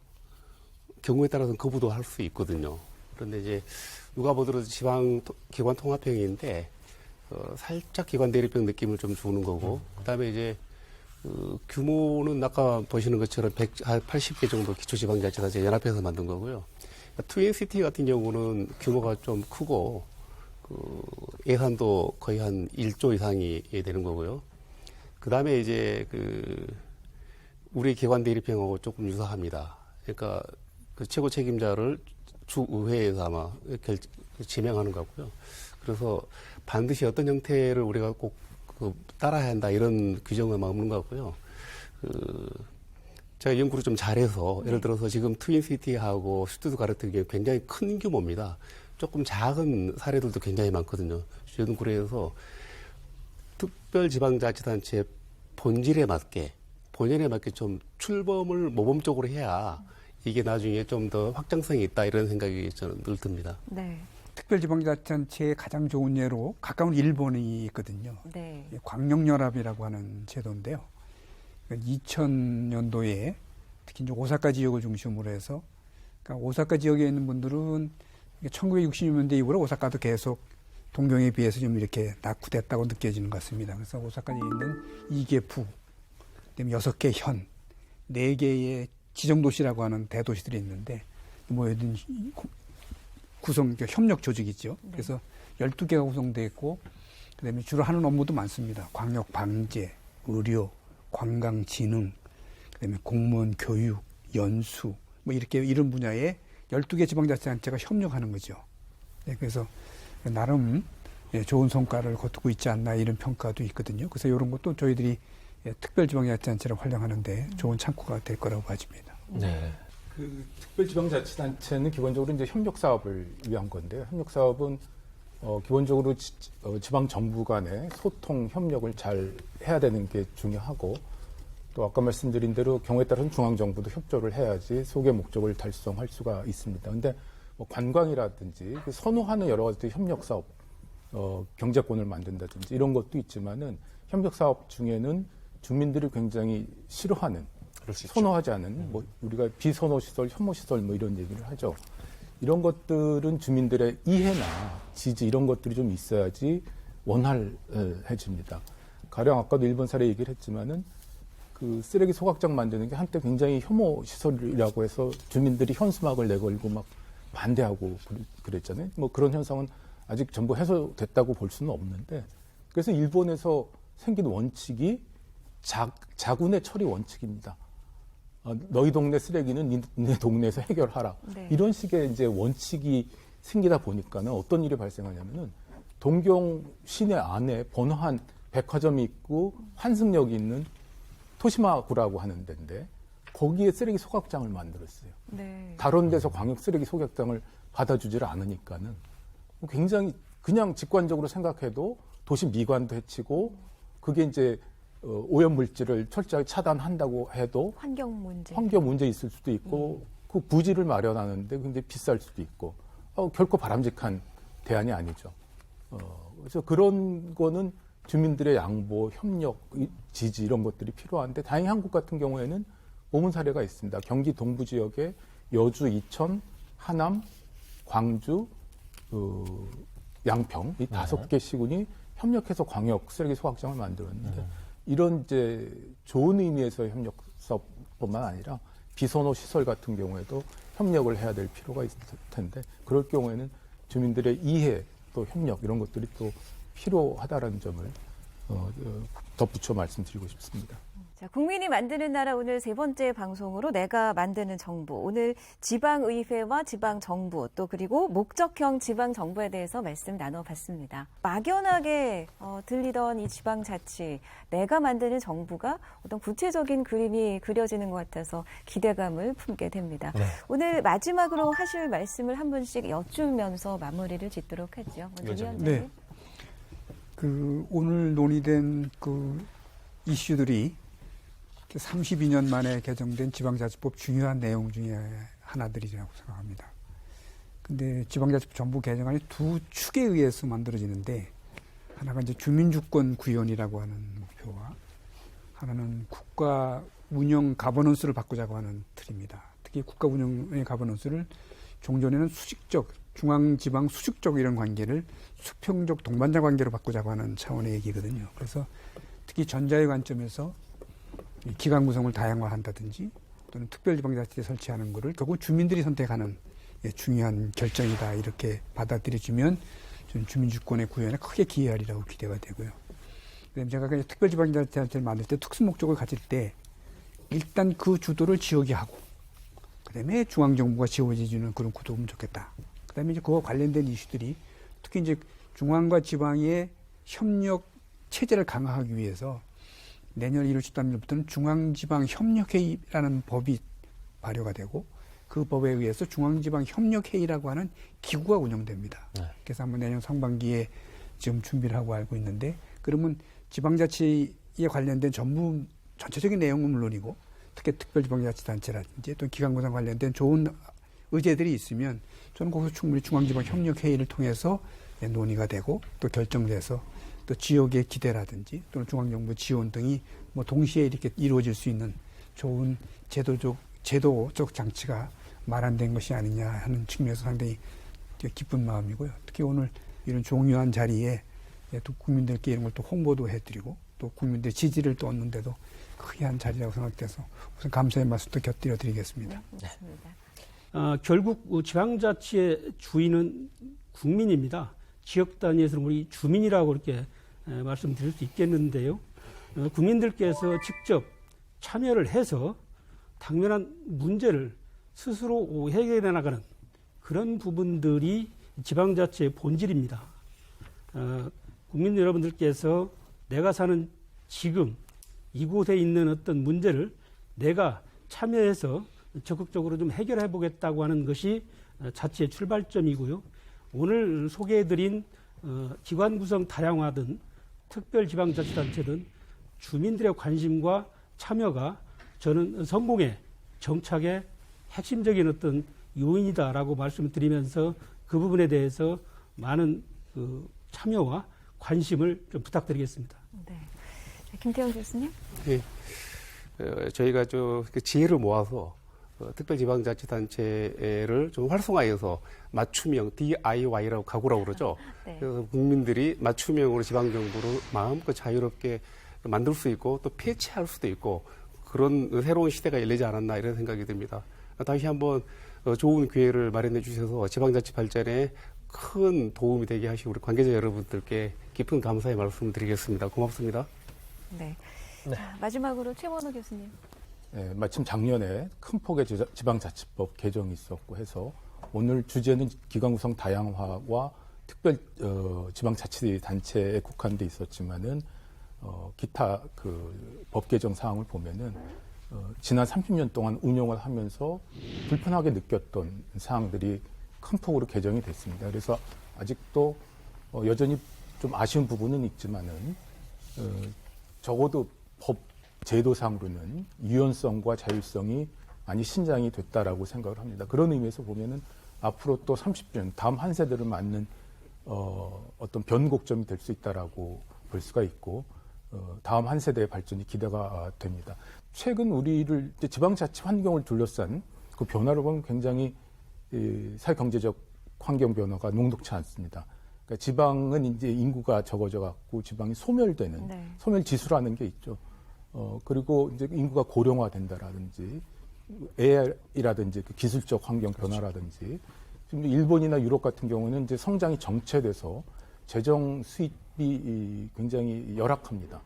경우에 따라서는 거부도 할 수 있거든요. 그런데 이제 누가 보더라도 지방 기관 통합형인데 살짝 기관 대립형 느낌을 좀 주는 거고 그다음에 이제 규모는 아까 보시는 것처럼 180개 정도 기초지방자치단체 연합해서 만든 거고요. 트윈시티 같은 경우는 규모가 좀 크고 예산도 거의 한 1조 이상이 되는 거고요. 그다음에 이제 우리 기관 대립형하고 조금 유사합니다. 그러니까 그 최고 책임자를 주의회에서 아마 지명하는 거고요. 그래서 반드시 어떤 형태를 우리가 꼭 따라야 한다 이런 규정은 없는 것 같고요. 제가 연구를 좀 잘해서 예를 들어서 지금 트윈시티하고 슈투트가르트 굉장히 큰 규모입니다. 조금 작은 사례들도 굉장히 많거든요. 연구에서 특별지방자치단체의 본질에 맞게 좀 출범을 모범적으로 해야 이게 나중에 좀 더 확장성이 있다 이런 생각이 저는 늘 듭니다. 네. 특별지방자치단체의 가장 좋은 예로 가까운 일본이 있거든요. 네. 광역연합이라고 하는 제도인데요. 2000년도에 특히 이제 오사카 지역을 중심으로 해서 그러니까 오사카 지역에 있는 분들은 1960년대 이후로 오사카도 계속 동경에 비해서 좀 이렇게 낙후됐다고 느껴지는 것 같습니다. 그래서 오사카에 있는 2개 부, 그다음에 6개 현, 4개의 지정도시라고 하는 대도시들이 있는데 모여든 구성 협력 조직이죠. 네. 그래서 12개가 구성되어 있고 그다음에 주로 하는 업무도 많습니다. 광역 방제, 의료, 관광 진흥, 그다음에 공무원 교육, 연수 뭐 이렇게 이런 분야에 12개 지방자치단체가 협력하는 거죠. 네, 그래서 나름 좋은 성과를 거두고 있지 않나 이런 평가도 있거든요. 그래서 이런 것도 저희들이 특별지방자치단체를 활용하는데 좋은 참고가 될 거라고 봐집니다. 네. 그 특별지방자치단체는 기본적으로 이제 협력 사업을 위한 건데요. 협력 사업은 기본적으로 지방 정부 간의 소통 협력을 잘 해야 되는 게 중요하고 또 아까 말씀드린 대로 경우에 따라서는 중앙 정부도 협조를 해야지 소개 목적을 달성할 수가 있습니다. 근데 뭐 관광이라든지 선호하는 여러 가지 협력 사업, 경제권을 만든다든지 이런 것도 있지만은 협력 사업 중에는 주민들이 굉장히 싫어하는, 선호하지 않은 뭐 우리가 비선호 시설, 혐오 시설 뭐 이런 얘기를 하죠. 이런 것들은 주민들의 이해나 지지 이런 것들이 좀 있어야지 원활해집니다. 가령 아까도 일본 사례 얘기를 했지만은 그 쓰레기 소각장 만드는 게 한때 굉장히 혐오 시설이라고 해서 주민들이 현수막을 내걸고 막 반대하고 그랬잖아요. 뭐 그런 현상은 아직 전부 해소됐다고 볼 수는 없는데 그래서 일본에서 생긴 원칙이 자군의 처리 원칙입니다. 너희 동네 쓰레기는 네 동네에서 해결하라. 네. 이런 식의 이제 원칙이 생기다 보니까는 어떤 일이 발생하냐면은 동경 시내 안에 번화한 백화점이 있고 환승역이 있는 토시마구라고 하는 데인데 거기에 쓰레기 소각장을 만들었어요. 네. 다른 데서 광역 쓰레기 소각장을 받아주지를 않으니까는 굉장히 그냥 직관적으로 생각해도 도시 미관도 해치고 그게 이제 오염 물질을 철저하게 차단한다고 해도 환경 문제 있을 수도 있고 그 부지를 마련하는데 굉장히 비쌀 수도 있고 결코 바람직한 대안이 아니죠. 그래서 그런 거는 주민들의 양보, 협력, 지지 이런 것들이 필요한데 다행히 한국 같은 경우에는 오문 사례가 있습니다. 경기 동부 지역에 여주, 이천, 하남, 광주, 양평 이 5개 시군이 협력해서 광역 쓰레기 소각장을 만들었는데 이런 이제 좋은 의미에서 협력 사업뿐만 아니라 비선호 시설 같은 경우에도 협력을 해야 될 필요가 있을 텐데 그럴 경우에는 주민들의 이해 또 협력 이런 것들이 또 필요하다라는 점을 덧붙여 말씀드리고 싶습니다. 자, 국민이 만드는 나라 오늘 3번째 방송으로 내가 만드는 정부. 오늘 지방의회와 지방정부 또 그리고 목적형 지방정부에 대해서 말씀 나눠봤습니다. 막연하게 들리던 이 지방자치, 내가 만드는 정부가 어떤 구체적인 그림이 그려지는 것 같아서 기대감을 품게 됩니다. 네. 오늘 마지막으로 하실 말씀을 한 분씩 여쭈면서 마무리를 짓도록 하죠. 먼저 위원장님. 네. 오늘 논의된 이슈들이 32년 만에 개정된 지방자치법 중요한 내용 중에 하나들이라고 생각합니다. 근데 지방자치법 전부 개정안이 두 축에 의해서 만들어지는데 하나가 이제 주민주권 구현이라고 하는 목표와 하나는 국가 운영 가버넌스를 바꾸자고 하는 틀입니다. 특히 국가 운영의 가버넌스를 종전에는 수직적, 중앙지방 수직적 이런 관계를 수평적 동반자 관계로 바꾸자고 하는 차원의 얘기거든요. 그래서 특히 전자의 관점에서 기관 구성을 다양화한다든지 또는 특별지방자치에 설치하는 것을 결국 주민들이 선택하는 중요한 결정이다 이렇게 받아들여지면 주민주권의 구현에 크게 기여하리라고 기대가 되고요. 그다음에 제가 그냥 특별지방자치단체를 만들 때 특수 목적을 가질 때 일단 그 주도를 지역이 하고 그다음에 중앙정부가 지원해주는 그런 구도면 좋겠다. 그다음에 이제 그와 관련된 이슈들이 특히 이제 중앙과 지방의 협력 체제를 강화하기 위해서 내년 1월 13일부터는 중앙지방협력회의라는 법이 발효가 되고 그 법에 의해서 중앙지방협력회의라고 하는 기구가 운영됩니다. 그래서 한번 내년 상반기에 지금 준비를 하고 알고 있는데 그러면 지방자치에 관련된 전체적인 내용은 물론이고 특히 특별지방자치단체라든지 또 기관구성 관련된 좋은 의제들이 있으면 저는 거기서 충분히 중앙지방협력회의를 통해서 논의가 되고 또 결정돼서 또 지역의 기대라든지 또는 중앙정부 지원 등이 뭐 동시에 이렇게 이루어질 수 있는 좋은 제도적 장치가 마련된 것이 아니냐 하는 측면에서 상당히 기쁜 마음이고요. 특히 오늘 이런 중요한 자리에 또 국민들께 이런 걸 또 홍보도 해드리고 또 국민들의 지지를 또 얻는데도 크게 자리라고 생각돼서 우선 감사의 말씀도 곁들여 드리겠습니다. 결국 지방자치의 주인은 국민입니다. 지역 단위에서는 우리 주민이라고 이렇게 말씀드릴 수 있겠는데요. 국민들께서 직접 참여를 해서 당면한 문제를 스스로 해결해 나가는 그런 부분들이 지방자치의 본질입니다. 국민 여러분들께서 내가 사는 지금 이곳에 있는 어떤 문제를 내가 참여해서 적극적으로 좀 해결해 보겠다고 하는 것이 자치의 출발점이고요. 오늘 소개해드린 기관 구성 다양화든 특별지방자치단체든 주민들의 관심과 참여가 저는 성공의 정착의 핵심적인 어떤 요인이다라고 말씀을 드리면서 그 부분에 대해서 많은 참여와 관심을 좀 부탁드리겠습니다. 네. 김태형 교수님. 네. 저희가 그 지혜를 모아서 특별지방자치단체를 좀 활성화해서 맞춤형 DIY라고 가구라고 그러죠. 네. 그래서 국민들이 맞춤형으로 지방정부를 마음껏 자유롭게 만들 수 있고 또 폐지할 수도 있고 그런 새로운 시대가 열리지 않았나 이런 생각이 듭니다. 다시 한번 좋은 기회를 마련해 주셔서 지방자치 발전에 큰 도움이 되게 하시고 우리 관계자 여러분들께 깊은 감사의 말씀을 드리겠습니다. 고맙습니다. 네. 자, 마지막으로 최원호 교수님. 네, 마침 작년에 큰 폭의 지방자치법 개정이 있었고 해서 오늘 주제는 기관구성 다양화와 특별 지방자치단체에 국한돼 있었지만은 기타 그 법 개정 사항을 보면은 지난 30년 동안 운영을 하면서 불편하게 느꼈던 사항들이 큰 폭으로 개정이 됐습니다. 그래서 아직도 여전히 좀 아쉬운 부분은 있지만은 적어도 법 제도상으로는 유연성과 자율성이 많이 신장이 됐다라고 생각을 합니다. 그런 의미에서 보면은 앞으로 또 30년 다음 한 세대를 맞는 어떤 변곡점이 될 수 있다라고 볼 수가 있고 다음 한 세대의 발전이 기대가 됩니다. 최근 우리를 지방자치 환경을 둘러싼 그 변화를 보면 굉장히 사회경제적 환경 변화가 녹록치 않습니다. 그러니까 지방은 이제 인구가 적어져 갖고 지방이 소멸되는 소멸 지수라는 게 있죠. 그리고 이제 인구가 고령화된다라든지 AI라든지 그 기술적 환경 변화라든지 지금 일본이나 유럽 같은 경우는 이제 성장이 정체돼서 재정 수입이 굉장히 열악합니다.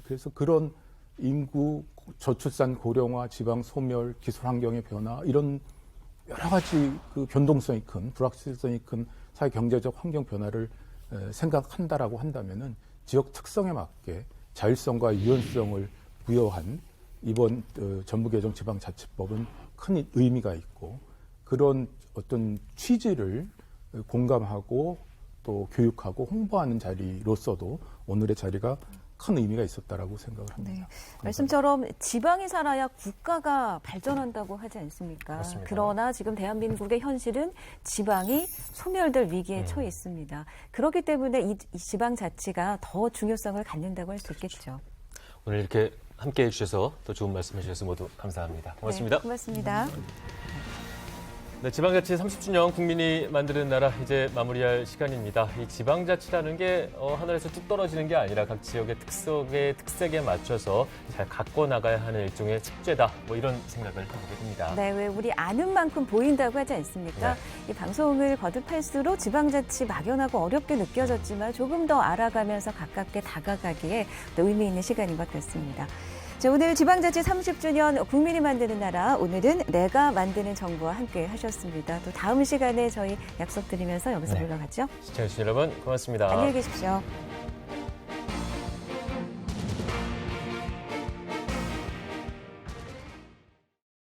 그래서 그런 인구, 저출산 고령화, 지방 소멸, 기술 환경의 변화 이런 여러 가지 그 변동성이 큰 불확실성이 큰 사회 경제적 환경 변화를 생각한다라고 한다면은 지역 특성에 맞게 자율성과 유연성을 부여한 이번 전부 개정 지방자치법은 큰 의미가 있고 그런 어떤 취지를 공감하고 또 교육하고 홍보하는 자리로서도 오늘의 자리가 큰 의미가 있었다라고 생각을 합니다. 네. 말씀처럼 지방이 살아야 국가가 발전한다고 하지 않습니까? 맞습니다. 그러나 지금 대한민국의 현실은 지방이 소멸될 위기에 처해 있습니다. 그렇기 때문에 이 지방자치가 더 중요성을 갖는다고 할 수 있겠죠. 오늘 이렇게 함께해 주셔서 또 좋은 말씀 해주셔서 모두 감사합니다. 고맙습니다. 네, 고맙습니다. 네, 지방자치 30주년 국민이 만드는 나라 이제 마무리할 시간입니다. 이 지방자치라는 게 하늘에서 뚝 떨어지는 게 아니라 각 지역의 특색에 맞춰서 잘 가꿔 나가야 하는 일종의 숙제다. 뭐 이런 생각을 해보게 됩니다. 네, 왜 우리 아는 만큼 보인다고 하지 않습니까? 네. 이 방송을 거듭할수록 지방자치 막연하고 어렵게 느껴졌지만 조금 더 알아가면서 가깝게 다가가기에 또 의미 있는 시간인 것 같습니다. 자, 오늘 지방자치 30주년 국민이 만드는 나라, 오늘은 내가 만드는 정부와 함께 하셨습니다. 또 다음 시간에 저희 약속드리면서 여기서 물러가죠. 시청해주신 여러분 고맙습니다. 안녕히 계십시오.